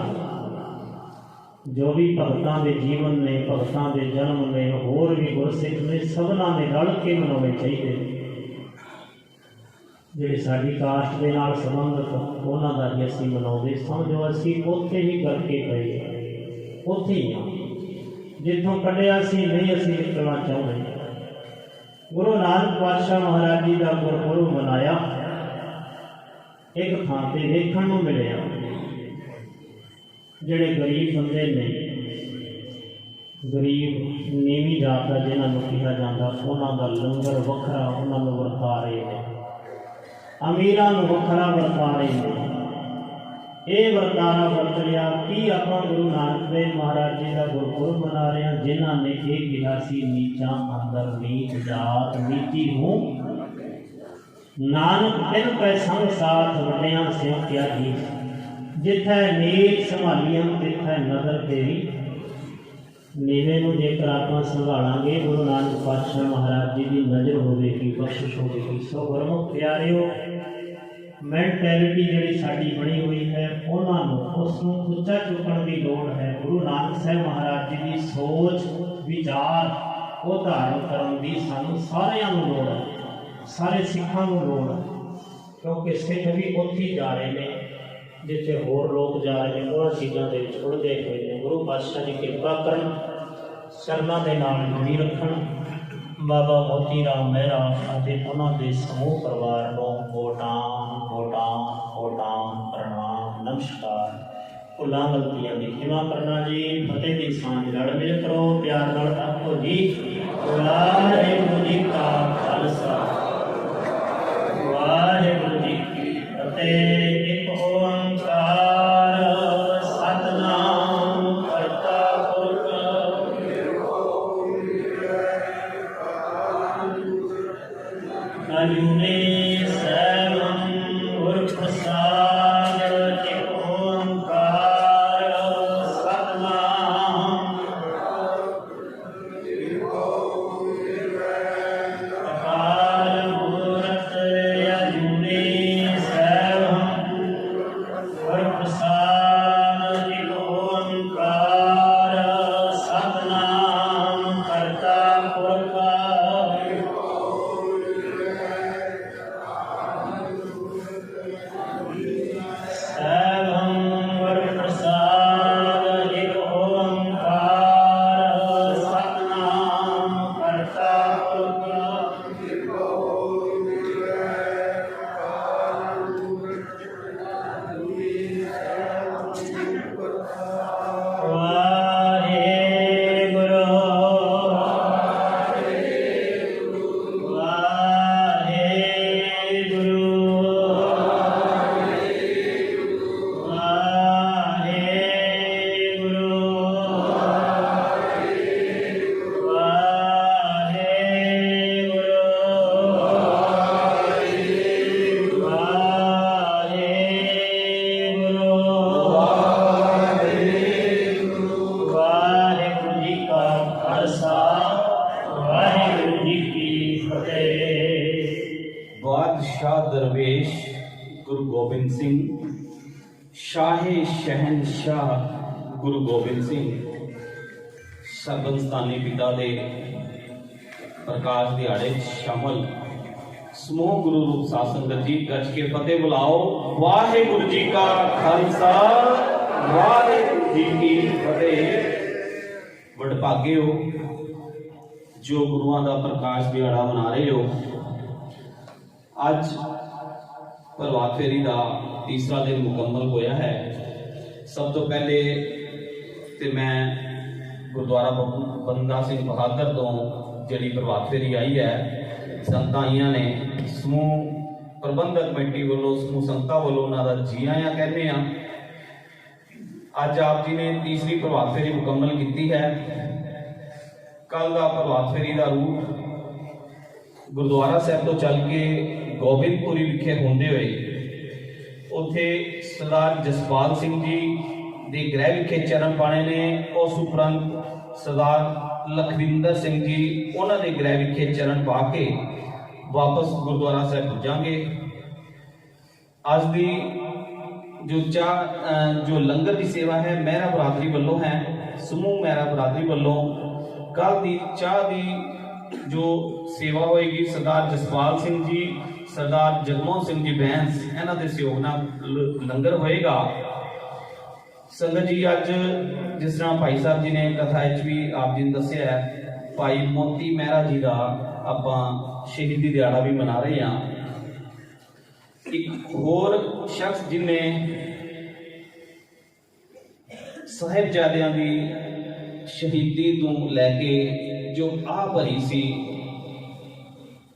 ਜੋ ਵੀ ਭਗਤਾਂ ਦੇ ਜੀਵਨ ਨੇ, ਭਗਤਾਂ ਦੇ ਜਨਮ ਨੇ, ਹੋਰ ਵੀ ਗੁਰਸਿੱਖ ਨੇ, ਸਭਨਾਂ ਨੇ ਰਲ ਕੇ ਮਨਾਉਣੇ ਚਾਹੀਦੇ ਨੇ। ਜਿਹੜੇ ਸਾਡੀ ਕਾਸ਼ਟ ਦੇ ਨਾਲ ਸੰਬੰਧਿਤ ਉਹਨਾਂ ਦਾ ਹੀ ਅਸੀਂ ਮਨਾਉਂਦੇ। ਸਮਝੋ ਅਸੀਂ ਉੱਥੇ ਹੀ ਕਰਕੇ ਪਏ, ਉੱਥੇ ਹੀ ਹਾਂ ਜਿੱਥੋਂ ਕੱਢਿਆ ਸੀ, ਨਹੀਂ ਅਸੀਂ ਨਿਕਲਣਾ ਚਾਹੁੰਦੇ। ਗੁਰੂ ਨਾਨਕ ਪਾਤਸ਼ਾਹ ਮਹਾਰਾਜ ਜੀ ਦਾ ਗੁਰਪੁਰਬ ਮਨਾਇਆ, ਇੱਕ ਥਾਂ 'ਤੇ ਵੇਖਣ ਨੂੰ ਮਿਲਿਆ ਜਿਹੜੇ ਗਰੀਬ ਬੰਦੇ ਨੇ, ਗਰੀਬ ਨੀਵੀਂ ਜਾਤ ਦਾ ਜਿਹਨਾਂ ਨੂੰ ਕਿਹਾ ਜਾਂਦਾ, ਉਹਨਾਂ ਦਾ ਲੰਗਰ ਵੱਖਰਾ ਉਹਨਾਂ ਨੂੰ ਵਰਤਾ ਰਹੇ ਨੇ, ਅਮੀਰਾਂ ਨੂੰ ਵੱਖਰਾ ਵਰਤਾ ਰਹੇ ਨੇ। ਇਹ ਵਰਤਾਰਾ ਵਰਤ ਲਿਆ। ਕੀ ਆਪਾਂ ਗੁਰੂ ਨਾਨਕ ਦੇਵ ਮਹਾਰਾਜ ਜੀ ਦਾ ਗੁਰਪੁਰਬ ਮਨਾ ਰਹੇ ਹਾਂ, ਜਿਨ੍ਹਾਂ ਨੇ ਇਹ ਕਿਹਾ ਸੀ ਨੀਚਾਂ ਅੰਦਰ ਨੀਚ ਜਾਤ ਨੀਤੀ ਹੂੰ ਨਾਨਕ ਤਿੰਨ ਪੈ ਸੰਗ ਸਾਥ ਵਡਿਆਂ ਸਿਉ ਕਿਆ ਗੀਤ। ਜਿੱਥੈ ਨੀਚ ਸੰਭਾਲੀਆਂ ਤਿੱਥੈ ਨਦਰ ਤੇਰੀ, ਨੀਵੇਂ ਨੂੰ ਜੇਕਰ ਆਪਾਂ ਸੰਭਾਲਾਂਗੇ, ਗੁਰੂ ਨਾਨਕ ਪਾਤਸ਼ਾਹ ਮਹਾਰਾਜ ਜੀ ਦੀ ਨਜ਼ਰ ਹੋਵੇਗੀ, ਬਖਸ਼ਿਸ਼ ਹੋਵੇਗੀ। ਸੋ ਗੁਰਮੁਖ ਪਿਆਰਿਓ, ਮੈਂਟੈਲਿਟੀ ਜਿਹੜੀ ਸਾਡੀ ਬਣੀ ਹੋਈ ਹੈ, ਉਹਨਾਂ ਨੂੰ ਉਸ ਨੂੰ ਉੱਚਾ ਚੁੱਕਣ ਦੀ ਲੋੜ ਹੈ। ਗੁਰੂ ਨਾਨਕ ਸਾਹਿਬ ਮਹਾਰਾਜ ਜੀ ਦੀ ਸੋਚ ਵਿਚਾਰ ਉਹ ਧਾਰਨ ਕਰਨ ਦੀ ਸਾਨੂੰ ਸਾਰਿਆਂ ਨੂੰ ਲੋੜ ਹੈ, ਸਾਰੇ ਸਿੱਖਾਂ ਨੂੰ ਲੋੜ ਹੈ, ਕਿਉਂਕਿ ਸਿੱਖ ਵੀ ਉੱਥੇ ਹੀ ਜਾ ਰਹੇ ਨੇ ਜਿੱਥੇ ਹੋਰ ਲੋਕ ਜਾ ਰਹੇ ਨੇ, ਉਹਨਾਂ ਚੀਜ਼ਾਂ ਦੇ ਵਿੱਚ ਉਲਝੇ ਹੋਏ ਨੇ। ਗੁਰੂ ਪਾਤਸ਼ਾਹ ਜੀ ਕਿਰਪਾ ਕਰਨ, ਸ਼ਰਨਾਂ ਦੇ ਨਾਲ ਜੁੜੀ ਰੱਖਣ। ਬਾਬਾ ਮੋਤੀ ਰਾਮ ਮਹਿਰਾ ਅਤੇ ਉਹਨਾਂ ਦੇ ਸਮੂਹ ਪਰਿਵਾਰ ਨੂੰ ਕੋਟਾਂ ਪ੍ਰਣਾਮ, ਨਮਸਕਾਰ। ਭੁੱਲਾਂ ਗਲਤੀਆਂ ਦੀ ਖਿਮਾ ਕਰਨਾ ਜੀ। ਫਤਿਹ ਦੀ ਸਾਂਝ ਲੜ ਮਿਲ ਕਰੋ, ਪਿਆਰ ਨਾਲ ਆਖੋ ਜੀ, ਵਾਹਿਗੁਰੂ ਜੀ ਕਾ ਖਾਲਸਾ, ਵਾਹਿਗੁਰੂ ਜੀ ਕੀ ਫਤਿਹ। ਇੱਕ ਓੰਕਾਰ ਸਤਿਨਾਮ ਕਰਤਾ ਪੁਰਖ ਅਜੂਨੀ ਸੈਭੰ ਗੁਰ ਪ੍ਰਸਾਦ। ਇੱਕ ਓੰਕਾਰ ਸਤਿਨਾਮ ਅਕਾਲ ਮੂਰਤ ਅਜੂਨੀ ਸੈਭੰ ਗੁਰ ਪ੍ਰਸਾਦ। ਇੱਕ ਓੰਕਾਰ ਸਤਿਨਾਮ ਕਰਤਾ ਪੁਰਖ ਸੈਭੰ ਗੁਰ ਪ੍ਰਸਾਦ। ਇੱਕ ਓੰਕਾਰ ਸਤਿਨਾਮ ਕਰਤਾ ਪੁਰਖ ਵਾਹਿਗੁਰੂ ਵਾਹਿਗੁਰੂ ਜੀ ਕਾ ਖਾਲਸਾ, ਵਾਹਿਗੁਰੂ ਜੀ ਕੀ ਫਤਿਹ। बादशाह दरवेश गुरु गोबिंद सिंह, शाहे शहनशाह गुरु गोबिंद सिंह, ਸਰਬਸਤਾਨੀ ਪਿਤਾ ਦੇ ਪ੍ਰਕਾਸ਼ ਦਿਹਾੜੇ ਸ਼ਾਮਲ ਸਮੂਹ ਗੁਰੂ ਰੂਪ ਸਾਧ ਸੰਗਤ ਜੀ ਗੱਜ ਕੇ ਫਤਿਹ ਬੁਲਾਓ। ਵਾਹਿਗੁਰੂ ਜੀ ਕਾ ਖਾਲਸਾ, ਵਾਹਿਗੁਰੂ ਜੀ ਕੀ ਫਤਿਹ। ਵਡਭਾਗੇ ਹੋ ਜੋ ਗੁਰੂਆਂ ਦਾ ਪ੍ਰਕਾਸ਼ ਦਿਹਾੜਾ ਮਨਾ ਰਹੇ ਹੋ। ਅੱਜ ਪ੍ਰਭਾਤ ਫੇਰੀ ਦਾ ਤੀਸਰਾ ਦਿਨ ਮੁਕੰਮਲ ਹੋਇਆ ਹੈ। ਸਭ ਤੋਂ ਪਹਿਲੇ ਤੇ ਮੈਂ ਗੁਰਦੁਆਰਾ ਬੰਦਾ ਸਿੰਘ ਬਹਾਦਰ ਤੋਂ ਜਿਹੜੀ ਪ੍ਰਭਾਤ ਫੇਰੀ ਆਈ ਹੈ, ਸੰਗਤਾਂ ਆਈਆਂ ਨੇ, ਸਮੂਹ ਪ੍ਰਬੰਧਕ ਕਮੇਟੀ ਵੱਲੋਂ, ਸਮੂਹ ਸੰਗਤਾਂ ਵੱਲੋਂ ਉਹਨਾਂ ਦਾ ਜੀ ਆਇਆਂ ਕਹਿੰਦੇ ਆ। ਅੱਜ ਆਪ ਜੀ ਨੇ ਤੀਸਰੀ ਪ੍ਰਭਾਤ ਫੇਰੀ ਮੁਕੰਮਲ ਕੀਤੀ ਹੈ। ਕੱਲ ਦਾ ਪ੍ਰਭਾਤ ਫੇਰੀ ਦਾ ਰੂਟ ਗੁਰਦੁਆਰਾ ਸਾਹਿਬ ਤੋਂ ਚੱਲ ਕੇ ਗੋਬਿੰਦਪੁਰੀ ਵਿਖੇ ਹੁੰਦੇ ਹੋਏ ਉੱਥੇ ਸਰਦਾਰ ਜਸਪਾਲ ਸਿੰਘ ਜੀ ਦੇ ਗ੍ਰਹਿ ਵਿਖੇ ਚਰਨ ਪਾਣੇ ਨੇ। ਉਸ ਉਪਰੰਤ ਸਰਦਾਰ ਲਖਵਿੰਦਰ ਸਿੰਘ ਜੀ ਉਹਨਾਂ ਦੇ ਗ੍ਰਹਿ ਵਿਖੇ ਚਰਨ ਪਾ ਕੇ ਵਾਪਸ ਗੁਰਦੁਆਰਾ ਸਾਹਿਬ ਪੁੱਜਾਂਗੇ। ਅੱਜ ਦੀ ਜੋ ਲੰਗਰ ਦੀ ਸੇਵਾ ਹੈ ਮਹਿਰਾ ਬਰਾਦਰੀ ਵੱਲੋਂ ਹੈ, ਸਮੂਹ ਮਹਿਰਾ ਬਰਾਦਰੀ ਵੱਲੋਂ। ਕੱਲ ਦੀ ਚਾਹ ਦੀ ਜੋ ਸੇਵਾ ਹੋਏਗੀ ਸਰਦਾਰ ਜਸਪਾਲ ਸਿੰਘ ਜੀ, ਸਰਦਾਰ ਜਗਮੋਹਨ ਸਿੰਘ ਜੀ ਬੈਂਸ, ਇਹਨਾਂ ਦੇ ਸਹਿਯੋਗ ਨਾਲ ਲੰਗਰ ਹੋਏਗਾ। ਸੰਗਤ ਜੀ, ਅੱਜ ਜਿਸ ਤਰ੍ਹਾਂ ਭਾਈ ਸਾਹਿਬ ਜੀ ਨੇ ਕਥਾ ਵਿੱਚ ਵੀ ਆਪ ਜੀ ਨੇ ਦੱਸਿਆ ਹੈ, ਭਾਈ ਮੋਤੀ ਮਹਿਰਾ ਜੀ ਦਾ ਆਪਾਂ ਸ਼ਹੀਦੀ ਦਿਹਾੜਾ ਵੀ ਮਨਾ ਰਹੇ ਹਾਂ। ਇੱਕ ਹੋਰ ਸ਼ਖਸ ਜਿਨੇ ਸਾਹਿਬਜ਼ਾਦਿਆਂ ਦੀ ਸ਼ਹੀਦੀ ਤੋਂ ਲੈ ਕੇ ਜੋ ਆਹ ਭਰੀ ਸੀ,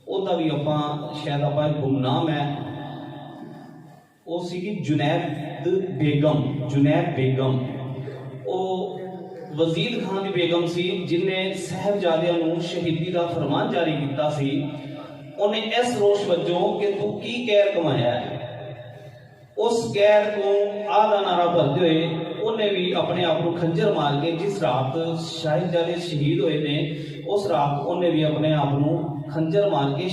ਉਹਦਾ ਵੀ ਆਪਾਂ ਸ਼ਾਇਦ ਆਪਾਂ ਗੁਮਨਾਮ ਹੈ। ਉਹ ਸੀਗੀ ਜੁਨੈਦ ਬੇਗਮ। ਉਹ ਵਜ਼ੀਰ ਖਾਨ ਦੀ ਬੇਗਮ ਸੀ ਜਿਨੇ ਸਾਹਿਬਜ਼ਾਦਿਆਂ ਨੂੰ ਸ਼ਹੀਦੀ ਦਾ ਫਰਮਾਨ ਜਾਰੀ ਕੀਤਾ ਸੀ। ਉਹਨੇ ਇਸ ਰੋਸ਼ ਵਜੋਂ ਕਿ ਤੂੰ ਕੀ ਕਹਿਰ ਕਮਾਇਆ ਹੈ, ਉਸ ਕਹਿਰ ਤੋਂ ਆਹ ਦਾ ਨਾਰਾ ਭਰਦੇ ਹੋਏ ਉਹਨੇ भी अपने आप को खंजर मार के जिस रात साहिबजादे शहीद हुए ने उस रात ਉਹਨੇ भी अपने आप को खंजर मार के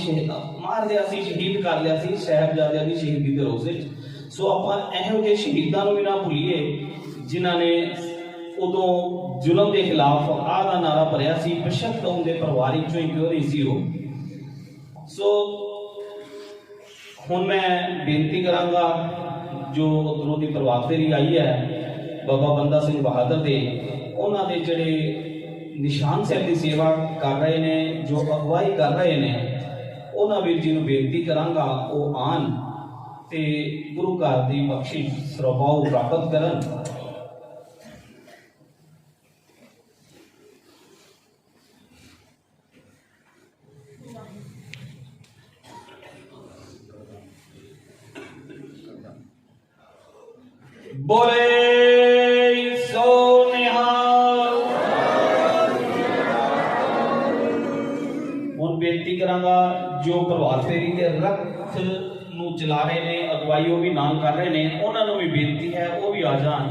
मार दिया सी, शहीद कर लिया सी साहिबजादिਆਂ ਦੀ शहीदी ਦੇ ਰੋਜ਼ ਵਿੱਚ। सो ਆਪਾਂ ਇਹੋ ਜਿਹੇ ਸ਼ਹੀਦਾਂ ਨੂੰ ਵੀ ਨਾ ਭੁੱਲੀਏ ਜਿਨ੍ਹਾਂ ਨੇ ਉਦੋਂ ਜ਼ੁਲਮ ਦੇ ਖਿਲਾਫ ਆਹ ਦਾ ਨਾਰਾ ਭਰਿਆ ਸੀ, ਬੇਸ਼ੱਕ ਉਹਦੇ ਪਰਿਵਾਰ ਵਿੱਚੋਂ ਹੀ ਕਿਉਂ ਨਹੀਂ ਸੀ ਉਹ। ਸੋ ਹੁਣ मैं बेनती करांगा जो उधरों की प्रभात फेरी आई है बाबा बंदा सिंह बहादुर दे, उन्होंने जिहड़े निशान साहब की सेवा कर रहे ने, जो अगवाई कर रहे ने, उन्होंने वीर जी नूं बेनती करांगा वो आन ते गुरु घर की बख्शिश सरबाऊ प्राप्त करन। बोले सो निहाल। हुण बेनती करांगा जो प्रभात फेरी के रथ नूं चला रहे ने, अगवाई वो भी नाम कर रहे ने, उन्होंने भी बेनती है वो भी आ जान।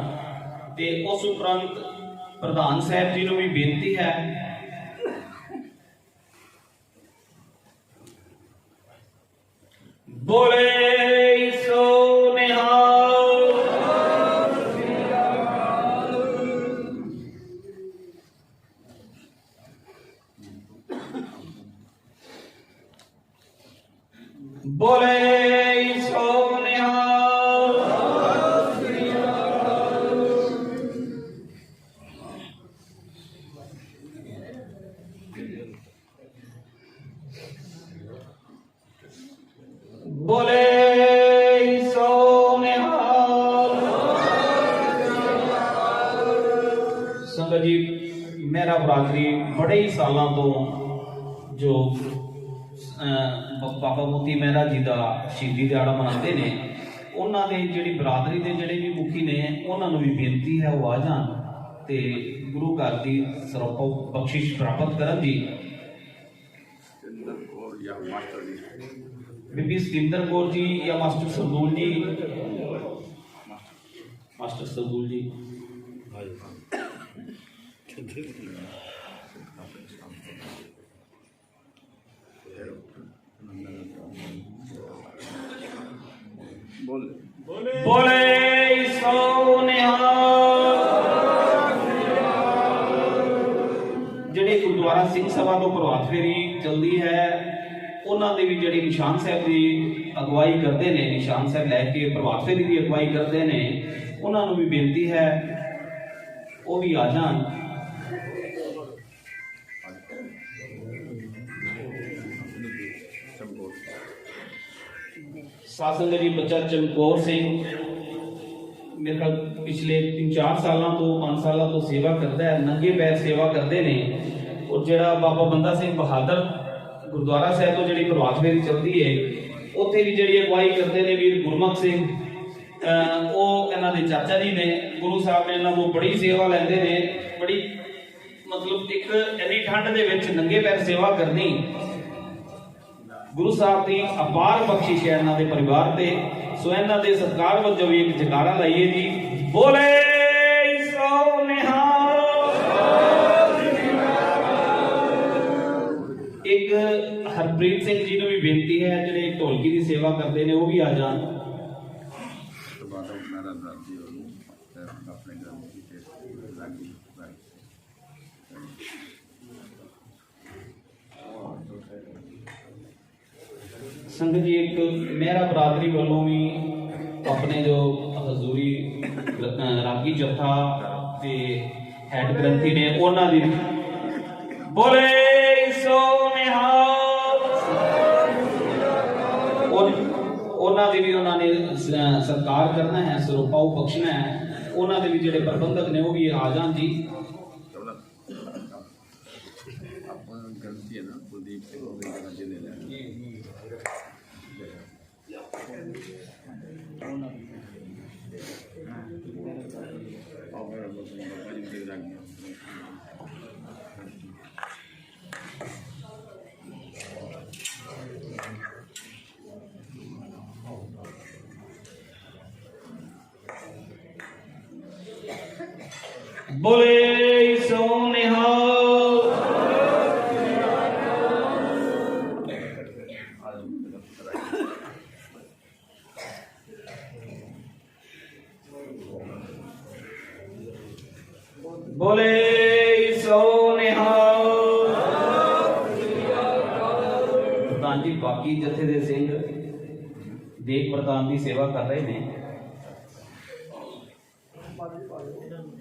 ते उस उपरंत प्रधान साहब जी नूं भी बेनती है बोले सो निहाल। बोले सो निहाल। बोले सो निहाल। संगत जी, मेरा बरादरी बड़े ही सालों तो जो बाबा मोती मेहरा जी का शहीदी दिहाड़ा मनाते हैं, उन्होंने जी बरादरी के जोड़े भी मुखी ने उन्होंने भी बेनती है वो आ जान ते गुरु घर की सरपो बख्शिश प्राप्त करन जी। बीबी सतिंदर कौर जी या मास्टर सरदूल जी, मास्टर सरदूल जी बोले सो निहाल। जिहड़ी गुरुद्वारा सिंह सभा तो प्रभात फेरी चलती है, उन्होंने भी जिहड़ी निशान साहब की अगवाई करते हैं, निशान साहब लैके प्रभात फेरी की अगवाई करते हैं, उन्होंने भी बेनती है वो भी आ जान। सासन जी बच्चा चमकौर सिंह मेरे ख्याल पिछले 3-4 सालों तो 5 सालों तो सेवा करता है, नंगे पैर सेवा करते हैं। और जो बाबा बंदा सिंह बहादुर गुरुद्वारा साहब तो जी प्रभात फेरी चलती है, उत्थे भी जी अगवाई करते हैं वीर गुरमुख सिंह, वो इन्हों के चाचा जी ने, गुरु साहब ने इन्हों को बड़ी सेवा लेंदे ने। बड़ी मतलब एक इन्नी ठंड के विच नंगे पैर सेवा करनी गुरु साहब की अपार बख्शिश है इन्हों के परिवार से। सो इन्हों के सत्कार वजों भी एक जयकारा लाइए जी, बोले सो निहाल। एक हरप्रीत सिंह जी ने भी बेनती है जो ढोलकी की सेवा करते हैं वो भी आ जान। संगत जी, एक मेरा बरादरी वालों भी अपने जो हजूरी रागी जत्था ते हैड ग्रंथी ने उन्होंने बोले सो निहाल, उन्होंने भी उन्होंने सत्कार करना है, स्वरूपाऊ बख्शना है। उन्होंने भी जोड़े प्रबंधक ने वो भी आ जान जी। बोले सो निहाल। बोले सो निहाल। प्रधान जी बाकी जथे दे सिंह देख प्रधान की सेवा कर रहे हैं,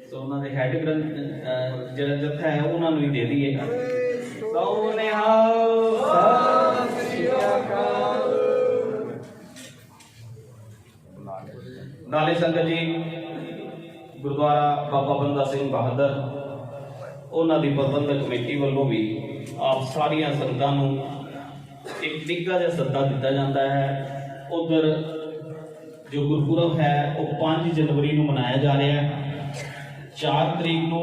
तो उन्होंने हैड ग्रंथ जरा जत्था है उन्होंने भी दे दिए। सो निहाल। नाले संगत जी गुरुद्वारा बाबा बंदा सिंह बहादुर उन्होंने प्रबंधक कमेटी वालों भी आप सारिया संगतां नूं एक निੱਘਾ जिहा सद्दा दिता जाता है। उधर जो गुरपुरब है वो 5 जनवरी को मनाया जा रहा है। 4 तरीक को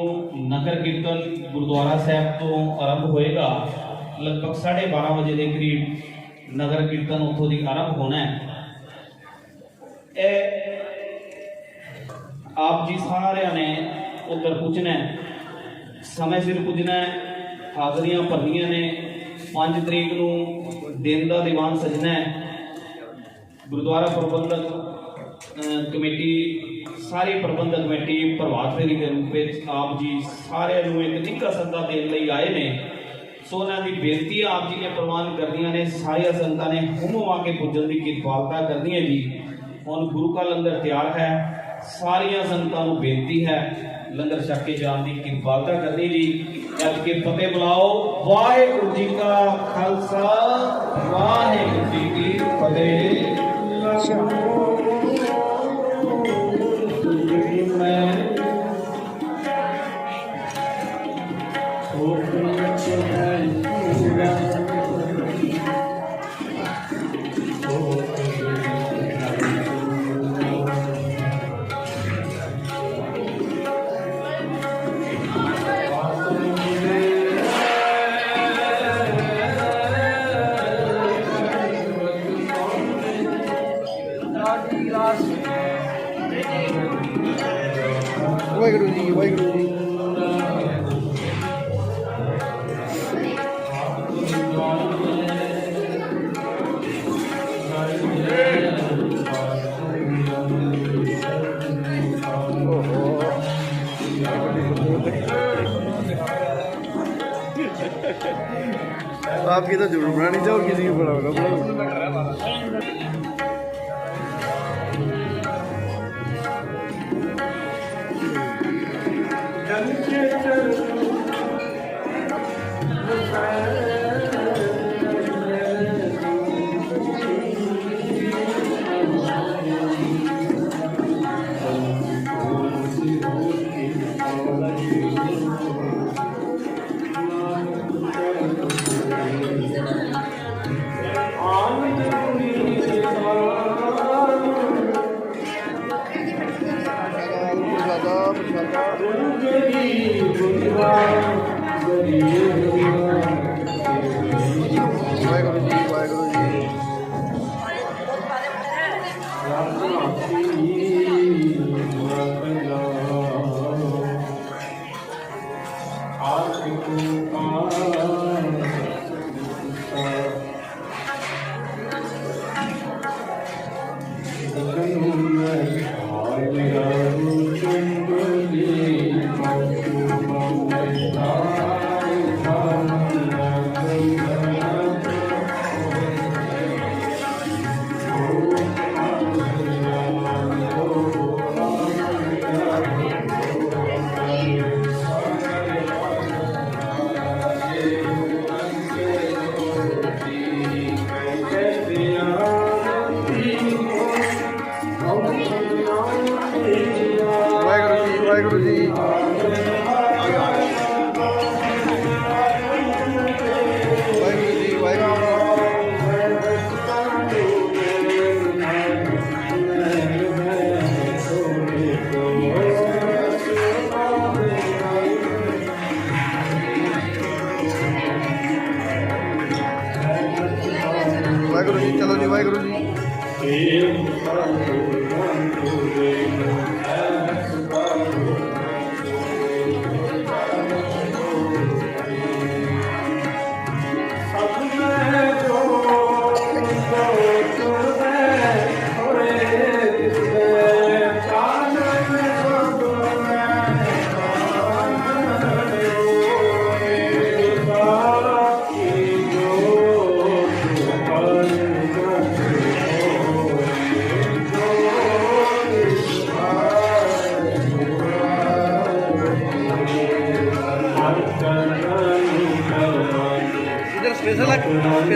नगर कीर्तन गुरुद्वारा साहब तो आरंभ होएगा, लगभग 12:30 बजे के करीब नगर कीर्तन उतों की आरंभ होना है। आप जी सारे ने उधर पुजना है, समय सिर पुजना है, हाजरियां भरनिया ने। 5 तरीक को दिन का दीवान सजना है। गुरुद्वारा प्रबंधक कमेटी सारी प्रबंधक कमेटी प्रभात फेरी के रूप में आप जी सारे एक निੱਘਾ सद्दा देने लई आए ने। सो उन्होंने बेनती आप जी ने प्रवान करनियां ने, सारिया संगतां ने हुम आके पुजन की किरपालता करनी है जी। हुण गुरु का लंगर तैयार है, सारिया संगतां नूं बेनती है लंगर छक के जाण की किरपालता करनी जी। अज के फतेह बुलाओ। वाहिगुरू जी का खालसा, वाहिगुरू जी की फतेह। वाहिगुरू जी, वाहिगुरू जी। आपकी तो जरूर बनानी चाहिए और किसी की बनाओ।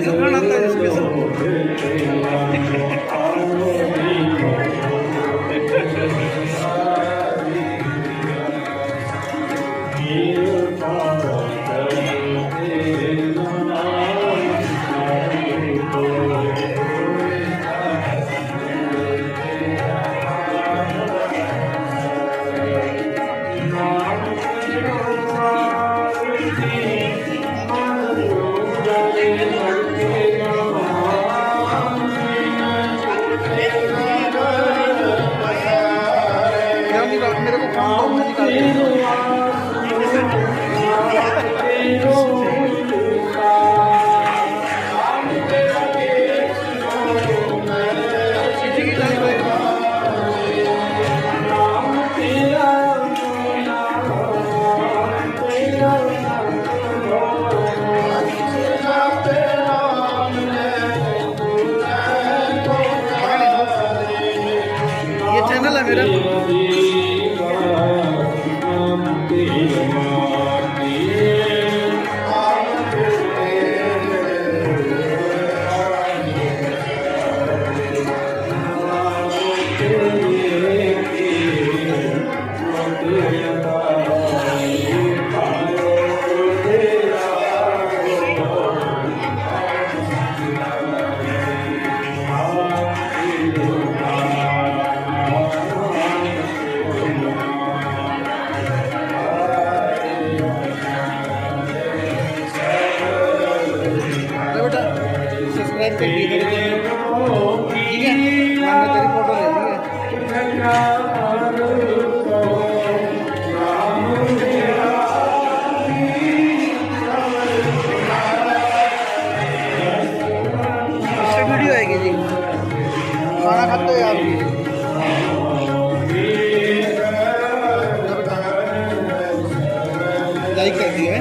स्पेशल खाना आता है स्पेशल। मेरे को काम ये चैनल है मेरा। सब्सक्राइब कर दिए ठीक है। मैंने तेरी फोटो ले ली है। इससे वीडियो आएगी जी। खाना खाते हो आप भी। लाइक कर दिया है।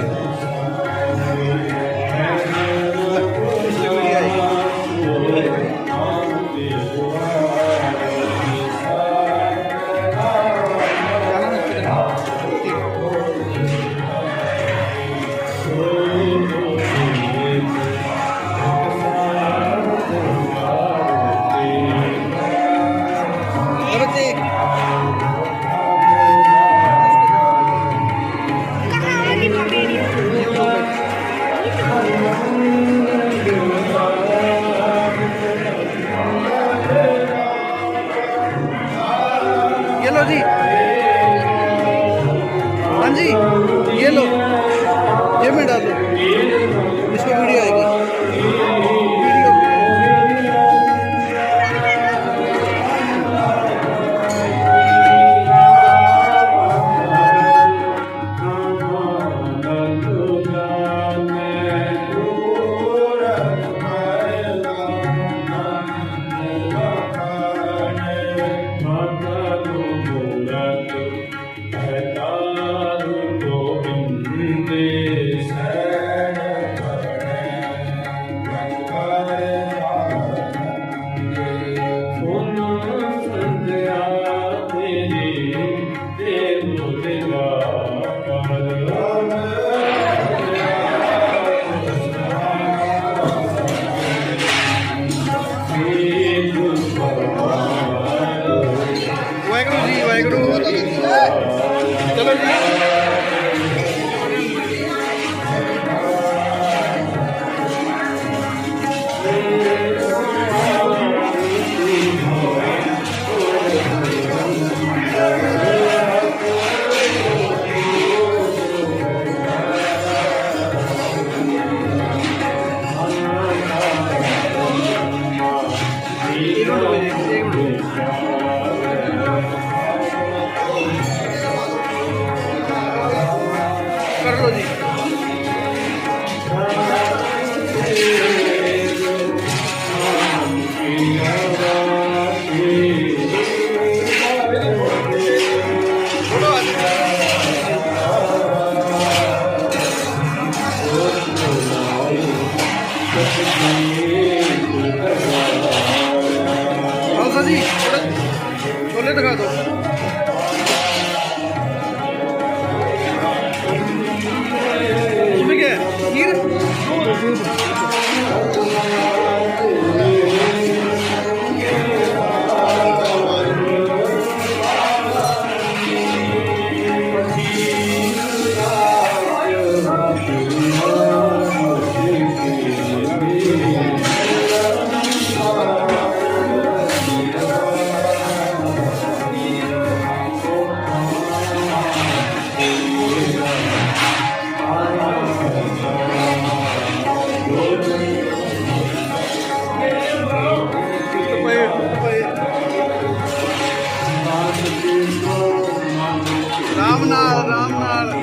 ये लो जी। हाँ जी ये लो, ये में डालो, इस पर वीडियो आएगी। चलो जी। कर लो जी। जी छोले दिखा दो। इसमें क्या है? खीर? राम नाल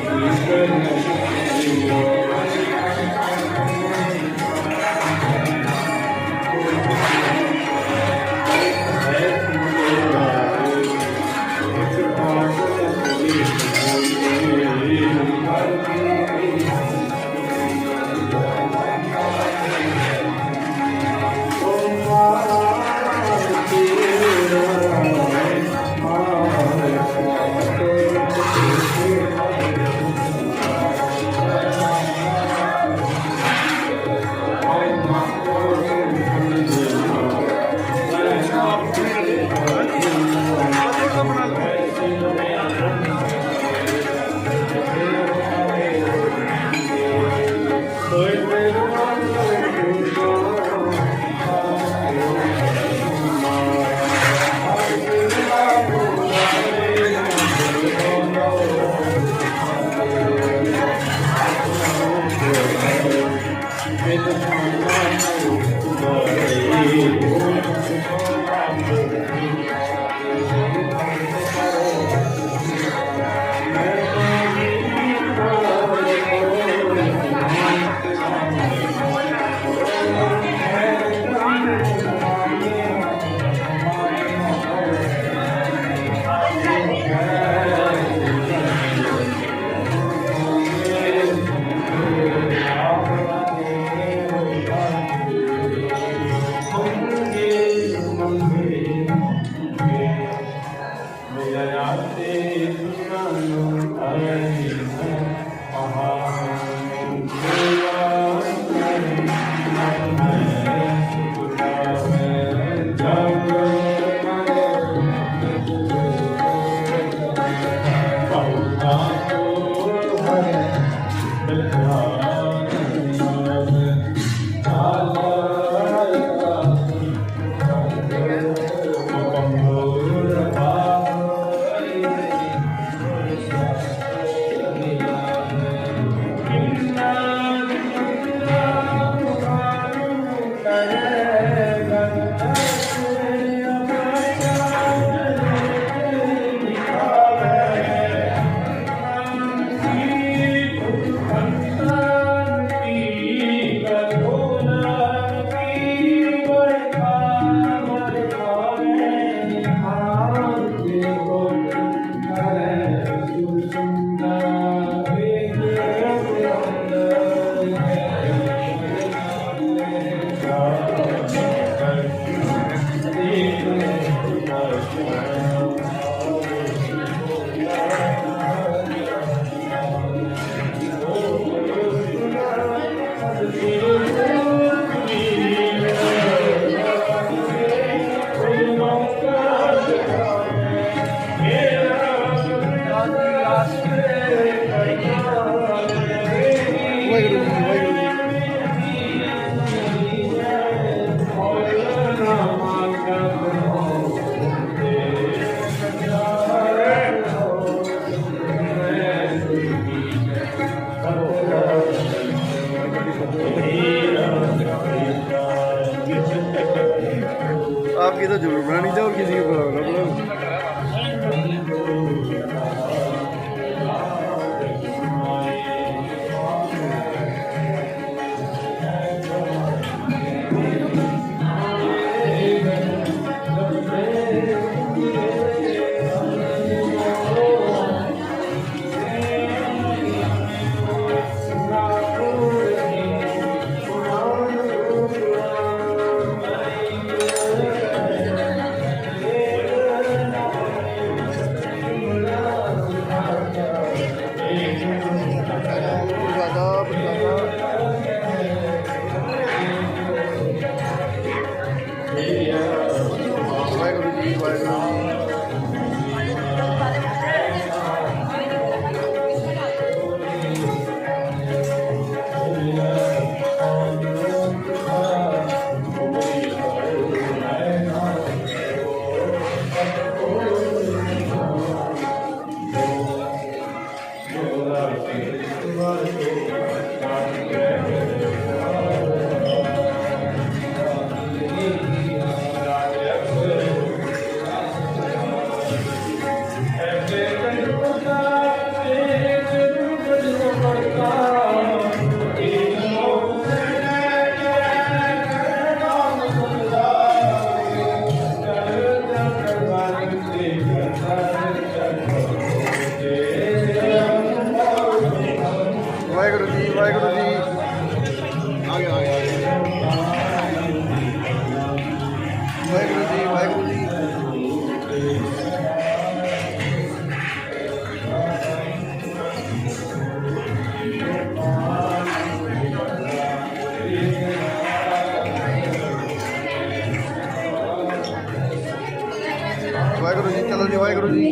वाहेगुरु जी, चलो जी, वाहेगुरु जी।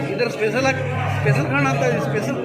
इधर स्पेशल खाना आता है, स्पेशल।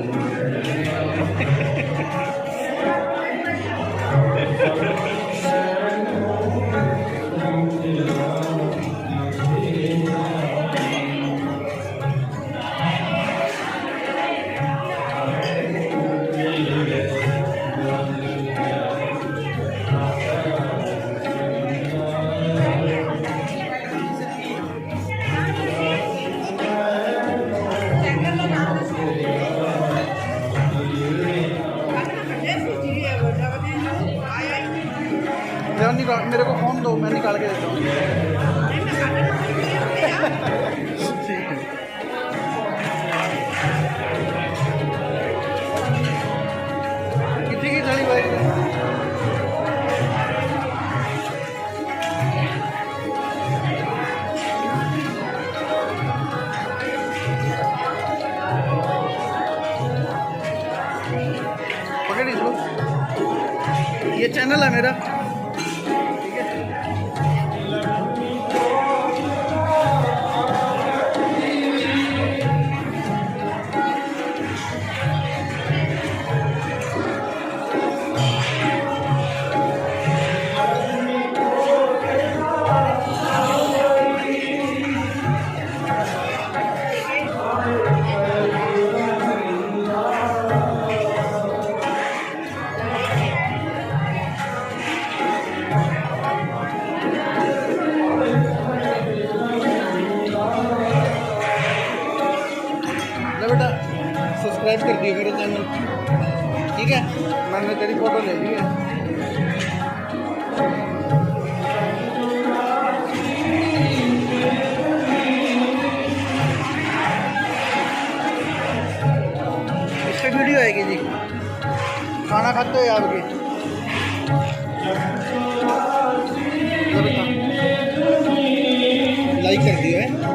मेरे को फोन दो, मैं निकाल के देता हूँ। ठीक है। कितनी की थाली भाई? पकड़ इसको, ये चैनल है मेरा। बेटा सब्सक्राइब कर दिया मेरे चैनल, ठीक है? मैंने तेरी फोटो ले ली है। इस पर वीडियो आएगी जी, खाना खाते हो आपके। लाइक कर दिया है।